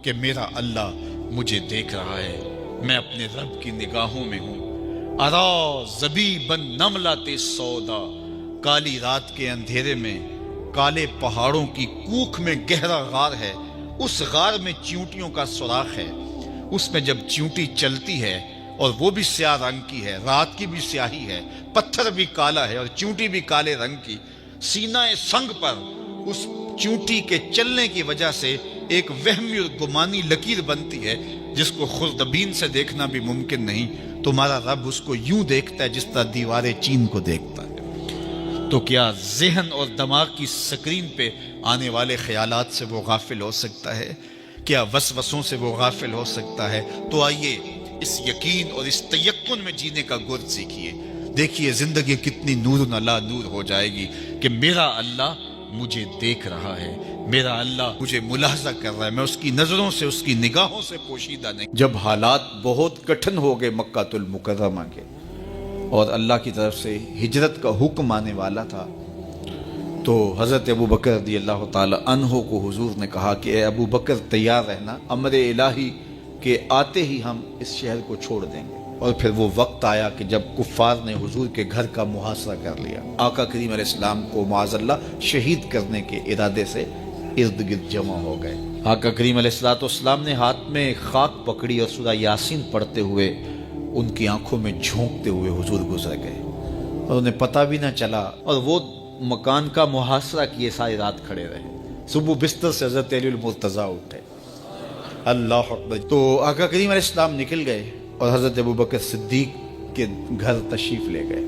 کہ میرا اللہ مجھے دیکھ رہا ہے, میں اپنے رب کی نگاہوں میں ہوں. ارا زبیبن نملات سودا, کالی رات کے اندھیرے میں کالے پہاڑوں کی کوکھ میں گہرا غار ہے. اس غار میں چیونٹیوں کا سوراخ ہے. اس میں جب چیونٹی چلتی ہے اور وہ بھی سیاہ رنگ کی ہے, رات کی بھی سیاہی ہے, پتھر بھی کالا ہے اور چیونٹی بھی کالے رنگ کی, سینہ سنگ پر اس چیونٹی کے چلنے کی وجہ سے ایک وہمی اور گمانی لکیر بنتی ہے جس کو خوردبین سے دیکھنا بھی ممکن نہیں. تمہارا رب اس کو یوں دیکھتا ہے جس طرح دیواریں چین کو دیکھتا ہے. تو کیا ذہن اور دماغ کی سکرین پہ آنے والے خیالات سے وہ غافل ہو سکتا ہے؟ کیا وسوسوں سے وہ غافل ہو سکتا ہے؟ تو آئیے اس یقین اور اس تیقن میں جینے کا گر سیکھیے. دیکھیے زندگی کتنی نور علی نور ہو جائے گی کہ میرا اللہ مجھے دیکھ رہا ہے، میرا اللہ مجھے ملاحظہ کر رہا ہے، میں اس کی نظروں سے، اس کی نگاہوں سے پوشیدہ نہیں. جب حالات بہت کٹھن ہو گئے مکہ المکرمہ کے اور اللہ کی طرف سے ہجرت کا حکم آنے والا تھا، تو حضرت ابو بکر رضی اللہ تعالی عنہ کو حضور نے کہا کہ اے ابو بکر تیار رہنا، امر الہی کے آتے ہی ہم اس شہر کو چھوڑ دیں گے. اور پھر وہ وقت آیا کہ جب کفار نے حضور کے گھر کا محاصرہ کر لیا. آقا کریم علیہ السلام کو معاذ اللہ شہید کرنے کے ارادے سے ارد گرد جمع ہو گئے. آقا کریم علیہ السلام نے ہاتھ میں خاک پکڑی اور سورہ یاسین پڑھتے ہوئے ان کی آنکھوں میں جھونکتے ہوئے حضور گزر گئے اور انہیں پتہ بھی نہ چلا، اور وہ مکان کا محاصرہ کیے ساری رات کھڑے رہے. صبح بستر سے حضرت علی المرتضیٰ اٹھے. اللہ اکبر. تو آقا کریم علیہ السلام نکل گئے اور حضرت ابو بکر صدیق کے گھر تشریف لے گئے.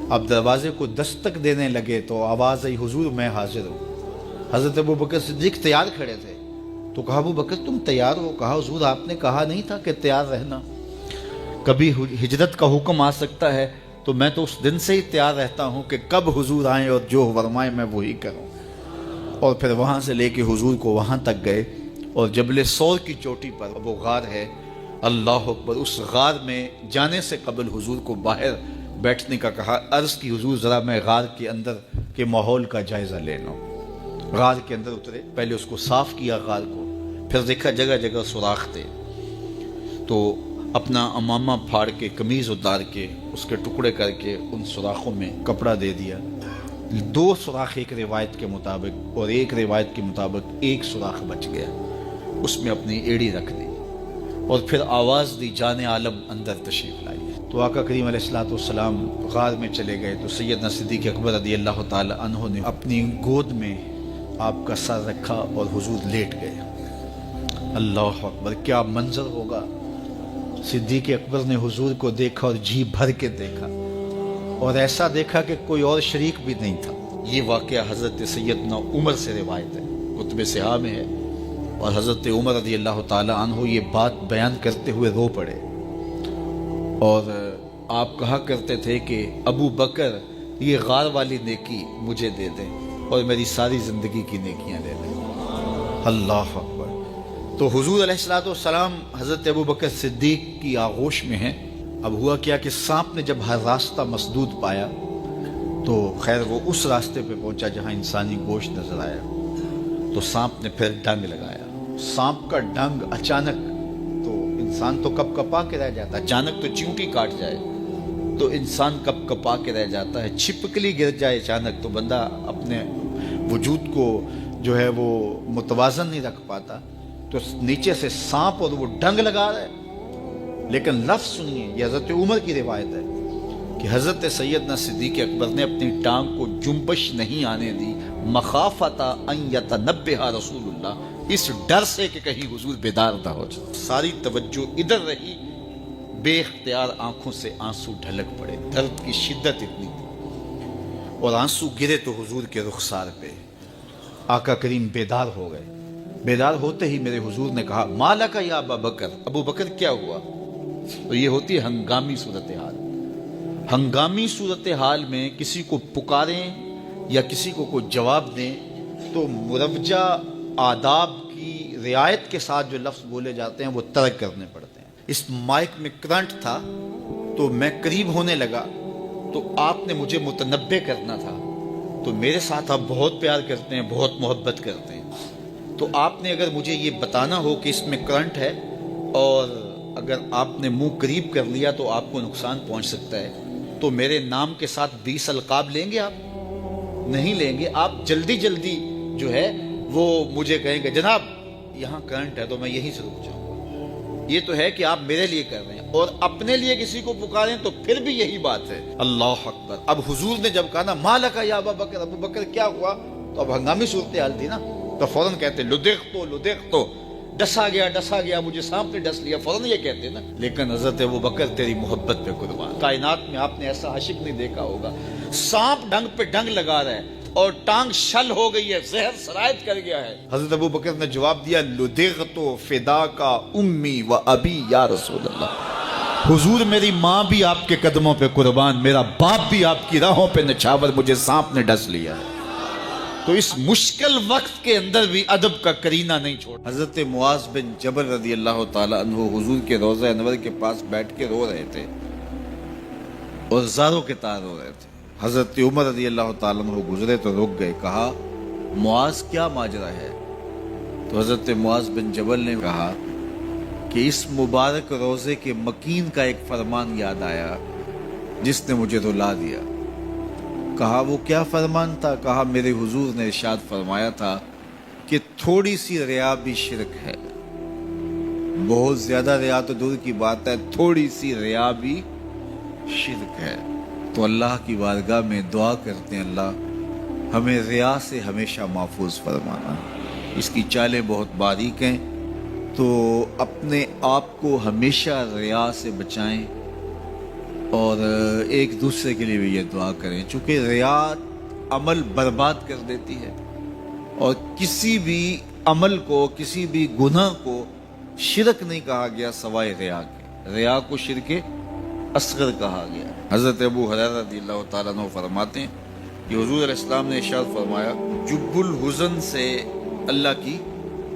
اب دروازے کو دستک دینے لگے تو آواز آئی حضور میں حاضر ہوں. حضرت ابو بکر صدیق تیار کھڑے تھے تو کہا ابو بکر تم تیار ہو؟ کہا حضور آپ نے کہا نہیں تھا کہ تیار رہنا، کبھی ہجرت کا حکم آ سکتا ہے تو میں تو اس دن سے ہی تیار رہتا ہوں کہ کب حضور آئیں اور جو فرمائیں میں وہی کروں. اور پھر وہاں سے لے کے حضور کو وہاں تک گئے اور جبل سور کی چوٹی پر وہ غار ہے. اللہ اکبر. اس غار میں جانے سے قبل حضور کو باہر بیٹھنے کا کہا. عرض کی حضور ذرا میں غار کے اندر کے ماحول کا جائزہ لے لوں. غار کے اندر اترے، پہلے اس کو صاف کیا غار کو، پھر دیکھا جگہ جگہ سوراخ تھے، تو اپنا امامہ پھاڑ کے قمیض اتار کے اس کے ٹکڑے کر کے ان سوراخوں میں کپڑا دے دیا. 2 سوراخ ایک روایت کے مطابق اور ایک روایت کے مطابق 1 سوراخ بچ گیا، اس میں اپنی ایڑی رکھ دی اور پھر آواز دی جان عالم اندر تشریف لائی. تو آقا کریم علیہ السلام غار میں چلے گئے تو سیدنا صدیق اکبر رضی اللہ تعالی عنہ نے اپنی گود میں آپ کا سر رکھا اور حضور لیٹ گئے. اللہ اکبر. کیا منظر ہوگا. صدیق اکبر نے حضور کو دیکھا اور جی بھر کے دیکھا اور ایسا دیکھا کہ کوئی اور شریک بھی نہیں تھا. یہ واقعہ حضرت سیدنا عمر سے روایت ہے، کتب صحاح میں ہے، اور حضرت عمر رضی اللہ تعالی عنہ یہ بات بیان کرتے ہوئے رو پڑے اور آپ کہا کرتے تھے کہ ابو بکر یہ غار والی نیکی مجھے دے دیں اور میری ساری زندگی کی نیکیاں دے دیں. اللہ اکبر. تو حضور علیہ السلام حضرت ابو بکر صدیق کی آغوش میں ہیں. اب ہوا کیا کہ سانپ نے جب ہر راستہ مسدود پایا تو خیر وہ اس راستے پہ پہنچا جہاں انسانی گوشت نظر آیا، تو سانپ نے پھر ڈنگ لگایا. سانپ کا ڈنگ اچانک، تو انسان تو کپ کپا کے رہ جاتا ہے، اچانک تو چیونٹی کاٹ جائے تو انسان کپ کپا کے رہ جاتا ہے، چھپکلی گر جائے اچانک تو بندہ اپنے وجود کو جو ہے وہ متوازن نہیں رکھ پاتا. تو نیچے سے سانپ اور وہ ڈنگ لگا رہا ہے. لیکن لفظ سنیے، یہ حضرت عمر کی روایت ہے کہ حضرت سیدنا صدیق اکبر نے اپنی ٹانگ کو جنبش نہیں آنے دی، مخافت ان یتنبہ رسول اللہ، اس ڈر سے کہ کہیں حضور بیدار نہ ہو جائے. ساری توجہ ادھر رہی، بے اختیار آنکھوں سے آنسو ڈھلک پڑے، درد کی شدت اتنی تھی اور آنسو گرے تو حضور کے رخسار پہ. آقا کریم بیدار ہو گئے. بیدار ہوتے ہی میرے حضور نے کہا مالک یا ابا بکر، ابو بکر کیا ہوا؟ تو یہ ہوتی ہے ہنگامی صورتحال. ہنگامی صورتحال میں کسی کو پکاریں یا کسی کو کوئی جواب دیں تو مروجہ آداب کی رعایت کے ساتھ جو لفظ بولے جاتے ہیں وہ ترک کرنے پڑتے ہیں. اس مائک میں کرنٹ تھا تو میں قریب ہونے لگا تو آپ نے مجھے متنبہ کرنا تھا. تو میرے ساتھ آپ بہت پیار کرتے ہیں، بہت محبت کرتے ہیں، تو آپ نے اگر مجھے یہ بتانا ہو کہ اس میں کرنٹ ہے اور اگر آپ نے منہ قریب کر لیا تو آپ کو نقصان پہنچ سکتا ہے، تو میرے نام کے ساتھ 20 القاب لیں گے؟ آپ نہیں لیں گے. آپ جلدی جلدی جو ہے وہ مجھے کہیں گے جناب یہاں کرنٹ ہے تو میں یہیں سے رک جاؤں. یہ تو ہے کہ آپ میرے لیے کر رہے ہیں، اور اپنے لیے کسی کو پکاریں تو پھر بھی یہی بات ہے. اللہ اکبر. اب حضور نے جب کہا نا مالک یا ابا بکر، ابو بکر کیا ہوا، تو اب ہنگامی صورتحال تھی نا، تو فوراً کہتے لدغتو، ڈسا گیا مجھے سانپ نے ڈس لیا، فوراً یہ کہتے نا. لیکن حضرت ابوبکر تیری محبت پہ قربان، کائنات میں آپ نے ایسا عاشق نہیں دیکھا ہوگا. سانپ ڈنگ پہ ڈنگ لگا رہا ہے اور ٹانگ شل ہو گئی ہے، زہر سرایت کر گیا ہے. حضرت ابوبکر نے جواب دیا لدغت فداکا امی و ابی یا رسول اللہ. حضور میری ماں بھی آپ کے قدموں پہ قربان، میرا باپ بھی آپ کی راہوں پہ نچھاور، مجھے سانپ نے ڈس لیا ہے. تو اس مشکل وقت کے اندر بھی ادب کا کرینہ نہیں چھوڑ. حضرت معاذ بن جبل رضی اللہ تعالی عنہ حضور کے روضہ انور کے پاس بیٹھ کے رو رہے تھے اور زاروں کے تار رو رہے تھے. حضرت عمر رضی اللہ تعالیٰ عنہ گزرے تو رک گئے، کہا معاذ کیا ماجرا ہے؟ تو حضرت معاذ بن جبل نے کہا کہ اس مبارک روزے کے مکین کا ایک فرمان یاد آیا جس نے مجھے رلا دیا. کہا وہ کیا فرمان تھا؟ کہا میرے حضور نے ارشاد فرمایا تھا کہ تھوڑی سی ریا بھی شرک ہے. بہت زیادہ ریا تو دور کی بات ہے، تھوڑی سی ریا بھی شرک ہے. تو اللہ کی بارگاہ میں دعا کرتے ہیں اللہ ہمیں ریا سے ہمیشہ محفوظ فرمانا. اس کی چالیں بہت باریک ہیں، تو اپنے آپ کو ہمیشہ ریا سے بچائیں اور ایک دوسرے کے لیے بھی یہ دعا کریں، چونکہ ریا عمل برباد کر دیتی ہے. اور کسی بھی عمل کو، کسی بھی گناہ کو شرک نہیں کہا گیا سوائے ریا کے. ریا کو شرک اصغر کہا گیا. حضرت ابو ہریرہ رضی اللہ تعالیٰ عنہ فرماتے ہیں کہ حضور علیہ السلام نے ارشاد فرمایا جب الحزن سے اللہ کی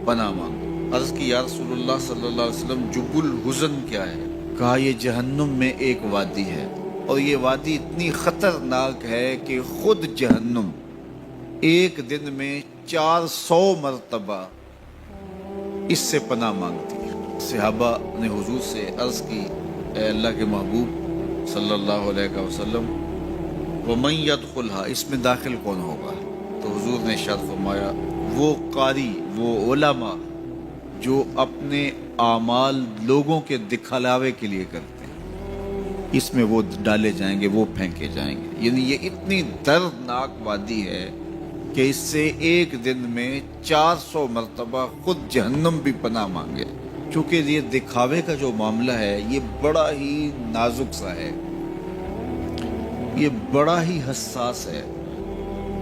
پناہ مانگو. عرض کی یا رسول اللہ صلی اللہ علیہ وسلم جب الحزن کیا ہے؟ کہا یہ جہنم میں ایک وادی ہے اور یہ وادی اتنی خطرناک ہے کہ خود جہنم ایک دن میں 400 مرتبہ اس سے پناہ مانگتی ہے. صحابہ نے حضور سے عرض کی اے اللہ کے محبوب صلی اللہ علیہ وسلم وَمَن يَدْخُلْهَا، اس میں داخل کون ہوگا؟ تو حضور نے ارشاد فرمایا وہ قاری، وہ علماء جو اپنے اعمال لوگوں کے دکھلاوے کے لیے کرتے ہیں، اس میں وہ ڈالے جائیں گے، وہ پھینکے جائیں گے. یعنی یہ اتنی دردناک وادی ہے کہ اس سے ایک دن میں 400 مرتبہ خود جہنم بھی پناہ مانگے. چونکہ یہ دکھاوے کا جو معاملہ ہے یہ بڑا ہی نازک سا ہے، یہ بڑا ہی حساس ہے.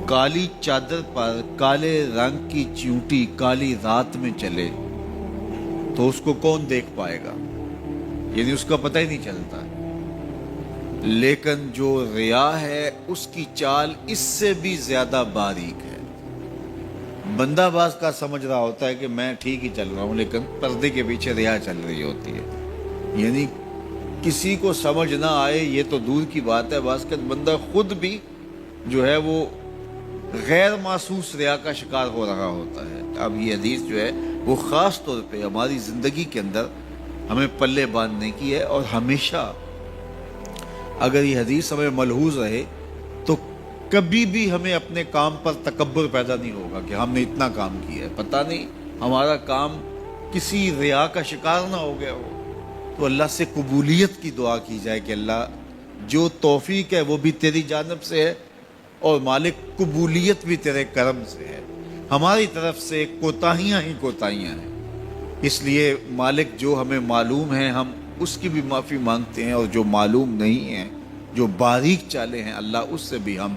کالی چادر پر کالے رنگ کی چیونٹی کالی رات میں چلے تو اس کو کون دیکھ پائے گا؟ یعنی اس کا پتہ ہی نہیں چلتا. لیکن جو ریا ہے اس کی چال اس سے بھی زیادہ باریک ہے. بندہ باز کا سمجھ رہا ہوتا ہے کہ میں ٹھیک ہی چل رہا ہوں، لیکن پردے کے پیچھے ریا چل رہی ہوتی ہے. یعنی کسی کو سمجھ نہ آئے یہ تو دور کی بات ہے، بعض کا بندہ خود بھی جو ہے وہ غیر محسوس ریا کا شکار ہو رہا ہوتا ہے. اب یہ حدیث جو ہے وہ خاص طور پہ ہماری زندگی کے اندر ہمیں پلے باندھنے کی ہے، اور ہمیشہ اگر یہ حدیث ہمیں ملحوظ رہے تو کبھی بھی ہمیں اپنے کام پر تکبر پیدا نہیں ہوگا کہ ہم نے اتنا کام کیا ہے، پتہ نہیں ہمارا کام کسی ریا کا شکار نہ ہو گیا ہو. تو اللہ سے قبولیت کی دعا کی جائے کہ اللہ جو توفیق ہے وہ بھی تیری جانب سے ہے اور مالک قبولیت بھی تیرے کرم سے ہے. ہماری طرف سے کوتاہیاں ہی کوتاہیاں ہیں، اس لیے مالک جو ہمیں معلوم ہے ہم اس کی بھی معافی مانگتے ہیں، اور جو معلوم نہیں ہے، جو باریک چالیں ہیں، اللہ اس سے بھی ہم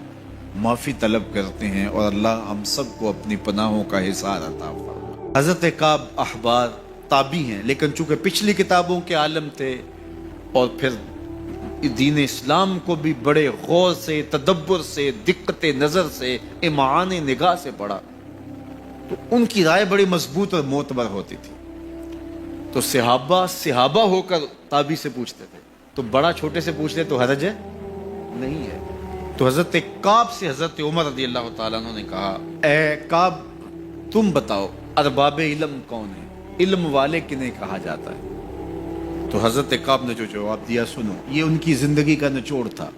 معافی طلب کرتے ہیں، اور اللہ ہم سب کو اپنی پناہوں کا حصار عطا فرمائے. حضرت کعب احبار تابعی ہیں، لیکن چونکہ پچھلی کتابوں کے عالم تھے اور پھر دین اسلام کو بھی بڑے غور سے، تدبر سے، دقت نظر سے، امعان نگاہ سے پڑھا، تو ان کی رائے بڑی مضبوط اور معتبر ہوتی تھی. تو صحابہ ہو کر تابعی سے پوچھتے تھے، تو بڑا چھوٹے سے پوچھتے تو حرج ہے نہیں ہے. تو حضرت کعب سے حضرت عمر رضی اللہ تعالیٰ عنہ نے کہا اے کعب تم بتاؤ ارباب علم کون ہیں، علم والے کنہیں کہا جاتا ہے؟ تو حضرت کعب نے جو جواب دیا سنو، یہ ان کی زندگی کا نچوڑ تھا.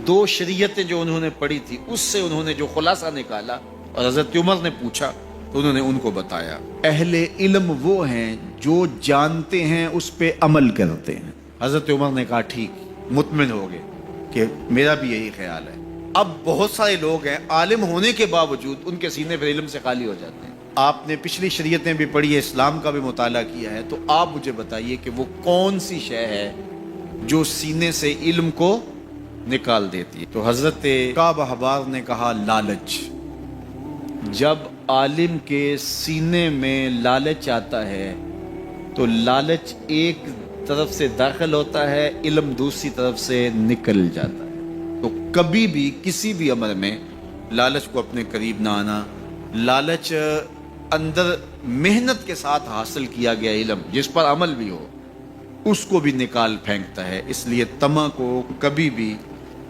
2 شریعتیں جو انہوں نے پڑھی تھی اس سے انہوں نے جو خلاصہ نکالا، اور حضرت عمر نے پوچھا تو انہوں نے ان کو بتایا. اہل علم وہ ہیں جو جانتے ہیں اس پہ عمل کرتے ہیں. حضرت عمر نے کہا ٹھیک، مطمئن ہو گئے کہ میرا بھی یہی خیال ہے. اب بہت سارے لوگ ہیں عالم ہونے کے باوجود ان کے سینے پہ علم سے خالی ہو جاتے ہیں. آپ نے پچھلی شریعتیں بھی پڑھی ہے، اسلام کا بھی مطالعہ کیا ہے، تو آپ مجھے بتائیے کہ وہ کون سی شے ہے جو سینے سے علم کو نکال دیتی ہے؟ تو حضرت کعب احبار نے کہا لالچ۔ جب عالم کے سینے میں لالچ آتا ہے تو لالچ ایک طرف سے داخل ہوتا ہے، علم دوسری طرف سے نکل جاتا ہے۔ تو کبھی بھی کسی بھی امر میں لالچ کو اپنے قریب نہ آنا۔ لالچ اندر محنت کے ساتھ حاصل کیا گیا علم جس پر عمل بھی ہو اس کو بھی نکال پھینکتا ہے، اس لیے طمع کو کبھی بھی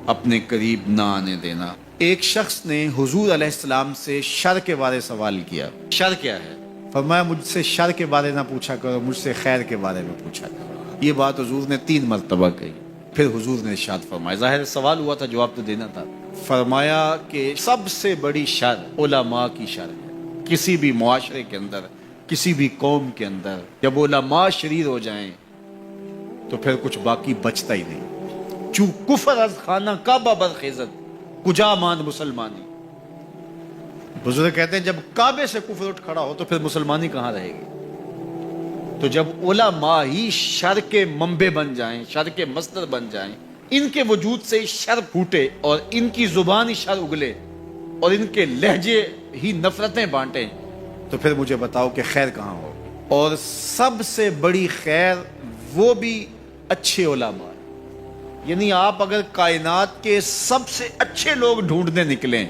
اپنے قریب نہ آنے دینا۔ ایک شخص نے حضور علیہ السلام سے شر کے بارے سوال کیا، شر کیا ہے؟ فرمایا مجھ سے شر کے بارے نہ پوچھا کرو، مجھ سے خیر کے بارے میں پوچھا کرو۔ یہ بات حضور نے 3 مرتبہ کہی، پھر حضور نے ارشاد فرمایا، ظاہر سوال ہوا تھا، جواب تو دینا تھا۔ فرمایا کہ سب سے بڑی شر علماء کی شر ہے۔ کسی بھی معاشرے کے اندر، کسی بھی قوم کے اندر جب علماء شریر ہو جائیں تو پھر کچھ باقی بچتا ہی نہیں۔ چوں کفر از خانہ کعبہ برخیزت کجا ماند مسلمانی۔ بزرگ کہتے ہیں جب کعبے سے کفر اٹھ کھڑا ہو تو پھر مسلمانی کہاں رہے گی؟ تو جب علماء ہی شر کے منبع بن جائیں، شر کے مصدر بن جائیں، ان کے وجود سے شر پھوٹے اور ان کی زبان ہی شر اگلے اور ان کے لہجے ہی نفرتیں بانٹیں، تو پھر مجھے بتاؤ کہ خیر کہاں ہو؟ اور سب سے بڑی خیر وہ بھی اچھے علماء، یعنی آپ اگر کائنات کے سب سے اچھے لوگ ڈھونڈنے نکلیں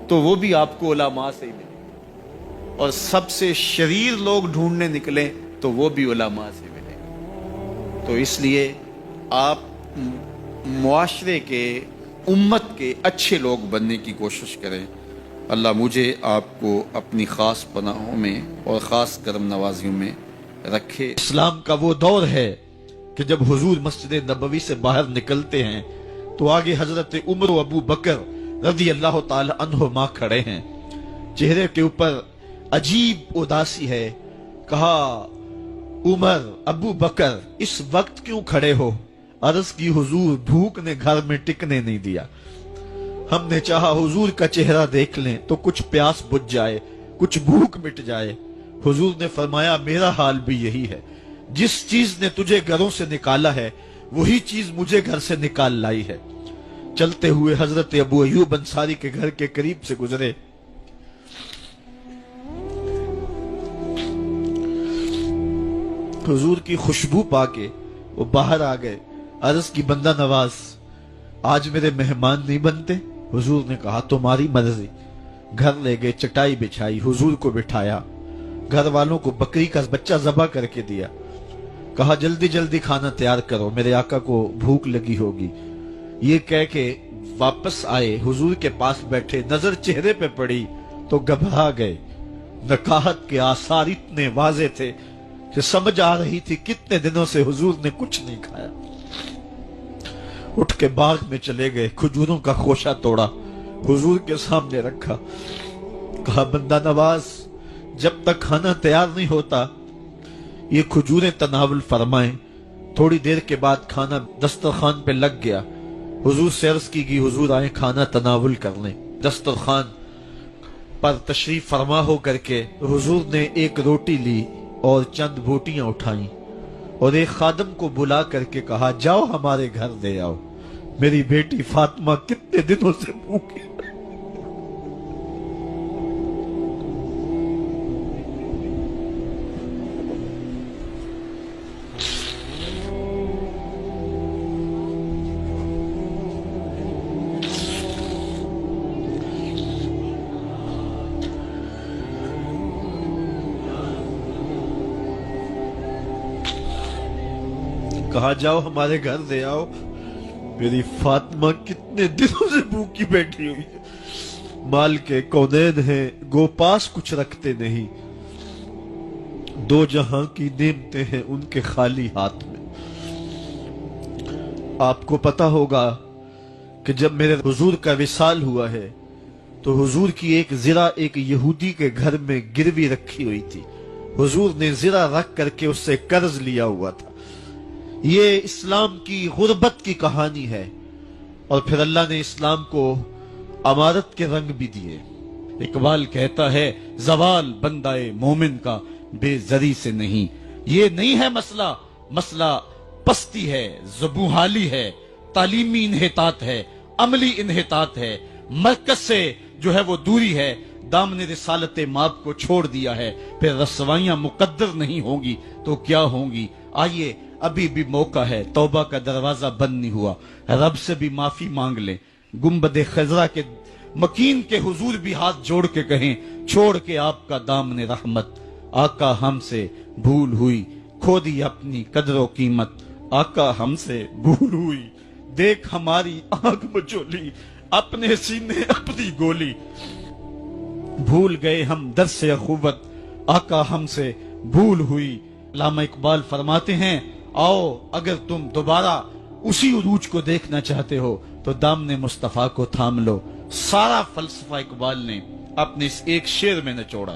تو وہ بھی آپ کو علماء سے ہی ملیں، اور سب سے شریر لوگ ڈھونڈنے نکلیں تو وہ بھی علماء سے ملیں۔ تو اس لیے آپ معاشرے کے، امت کے اچھے لوگ بننے کی کوشش کریں۔ اللہ مجھے آپ کو اپنی خاص پناہوں میں اور خاص کرم نوازیوں میں رکھے۔ اسلام کا وہ دور ہے کہ جب حضور مسجد نبوی سے باہر نکلتے ہیں تو آگے حضرت عمر و ابو بکر رضی اللہ تعالی عنہما کھڑے ہیں، چہرے کے اوپر عجیب اداسی ہے۔ کہا عمر، ابو بکر اس وقت کیوں کھڑے ہو؟ عرض کی حضور بھوک نے گھر میں ٹکنے نہیں دیا، ہم نے چاہا حضور کا چہرہ دیکھ لیں تو کچھ پیاس بجھ جائے، کچھ بھوک مٹ جائے۔ حضور نے فرمایا میرا حال بھی یہی ہے، جس چیز نے تجھے گھروں سے نکالا ہے وہی چیز مجھے گھر سے نکال لائی ہے۔ چلتے ہوئے حضرت ابو ایوب انصاری کے گھر کے قریب سے گزرے، حضور کی خوشبو پا کے وہ باہر آ گئے۔ عرض کی بندہ نواز آج میرے مہمان نہیں بنتے؟ حضور نے کہا تمہاری مرضی۔ گھر لے گئے، چٹائی بچھائی، حضور کو بٹھایا، گھر والوں کو بکری کا بچہ ذبح کر کے دیا، کہا جلدی جلدی کھانا تیار کرو، میرے آقا کو بھوک لگی ہوگی۔ یہ کہہ کے واپس آئے، حضور کے پاس بیٹھے، نظر چہرے پہ پڑی تو گھبرا گئے۔ نکاحت کے آثار اتنے واضح تھے کہ سمجھ آ رہی تھی کتنے دنوں سے حضور نے کچھ نہیں کھایا۔ اٹھ کے باغ میں چلے گئے، کھجوروں کا خوشہ توڑا، حضور کے سامنے رکھا، کہا بندہ نواز جب تک کھانا تیار نہیں ہوتا یہ کھجوریں تناول فرمائیں۔ تھوڑی دیر کے بعد کھانا دسترخوان پہ لگ گیا، حضور سے عرض کی گئی حضور آئیں کھانا تناول کر لیں۔ دسترخوان پر تشریف فرما ہو کر کے حضور نے ایک روٹی لی اور چند بوٹیاں اٹھائیں اور ایک خادم کو بلا کر کے کہا جاؤ ہمارے گھر دے آؤ، میری بیٹی فاطمہ کتنے دنوں سے بھوکی۔ کہا جاؤ ہمارے گھر دے آؤ، میری فاطمہ کتنے دنوں سے بھوکی بیٹھی ہوئی ہے۔ مال کے کونین ہیں گو پاس کچھ رکھتے نہیں، دو جہاں کی نعمتیں ہیں ان کے خالی ہاتھ میں۔ آپ کو پتا ہوگا کہ جب میرے حضور کا وصال ہوا ہے تو حضور کی ایک زرہ ایک یہودی کے گھر میں گروی رکھی ہوئی تھی، حضور نے زرہ رکھ کر کے اس سے قرض لیا ہوا تھا۔ یہ اسلام کی غربت کی کہانی ہے، اور پھر اللہ نے اسلام کو امارت کے رنگ بھی دیے۔ اقبال کہتا ہے زوال بندہ مومن کا بے زری سے نہیں. یہ نہیں ہے مسئلہ، مسئلہ پستی ہے، زبوحالی ہے، تعلیمی انحطاط ہے، عملی انحطاط ہے، مرکز سے جو ہے وہ دوری ہے. دامن رسالت ماب کو چھوڑ دیا ہے، پھر رسوائیاں مقدر نہیں ہوں گی تو کیا ہوں گی. آئیے ابھی بھی موقع ہے، توبہ کا دروازہ بند نہیں ہوا، رب سے بھی معافی مانگ لیں. گنبد خضرا کے مکین کے حضور بھی ہاتھ جوڑ کے کہیں چھوڑ کے آپ کا دامن رحمت. آقا ہم سے بھول ہوئی، کھو دی اپنی قدر و قیمت. آقا ہم سے بھول ہوئی، دیکھ ہماری آنکھ مچولی، اپنے سینے اپنی گولی. بھول گئے ہم درس اخوت، آقا ہم سے بھول ہوئی. علامہ اقبال فرماتے ہیں آؤ اگر تم دوبارہ اسی عروج کو دیکھنا چاہتے ہو تو دامن مصطفیٰ کو تھام لو. سارا فلسفہ اقبال نے اپنے اس ایک شعر میں نچوڑا.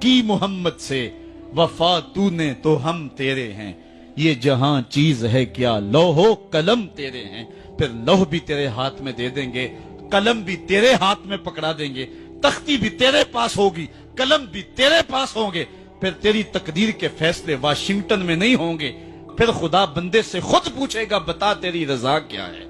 کی محمد سے وفا تو نے تو ہم تیرے ہیں، یہ جہاں چیز ہے کیا لوح و قلم تیرے ہیں. پھر لوح بھی تیرے ہاتھ میں دے دیں گے، قلم بھی تیرے ہاتھ میں پکڑا دیں گے، تختی بھی تیرے پاس ہوگی، قلم بھی تیرے پاس ہوں گے. پھر تیری تقدیر کے فیصلے واشنگٹن میں نہیں ہوں گے. پھر خدا بندے سے خود پوچھے گا بتا تیری رضا کیا ہے.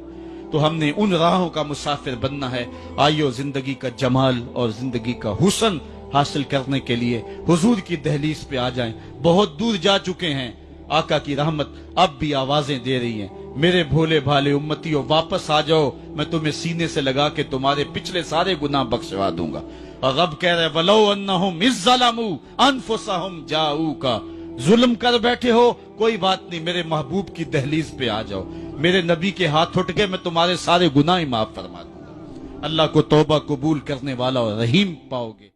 تو ہم نے ان راہوں کا مسافر بننا ہے. آئیو زندگی کا جمال اور زندگی کا حسن حاصل کرنے کے لیے حضور کی دہلیز پہ آ جائیں. بہت دور جا چکے ہیں، آقا کی رحمت اب بھی آوازیں دے رہی ہیں. میرے بھولے بھالے امتیوں واپس آ جاؤ، میں تمہیں سینے سے لگا کے تمہارے پچھلے سارے گناہ بخشوا دوں گا. اور رب کہہ رہے وَلَوْ أَنَّهُمْ إِذْ ظَلَمُوا أَنفُسَهُمْ جَاءُوكَ. ظلم کر بیٹھے ہو کوئی بات نہیں، میرے محبوب کی دہلیز پہ آ جاؤ. میرے نبی کے ہاتھ اٹھ کے میں تمہارے سارے گناہ معاف فرما دوں گا. اللہ کو توبہ قبول کرنے والا اور رحیم پاؤ گے.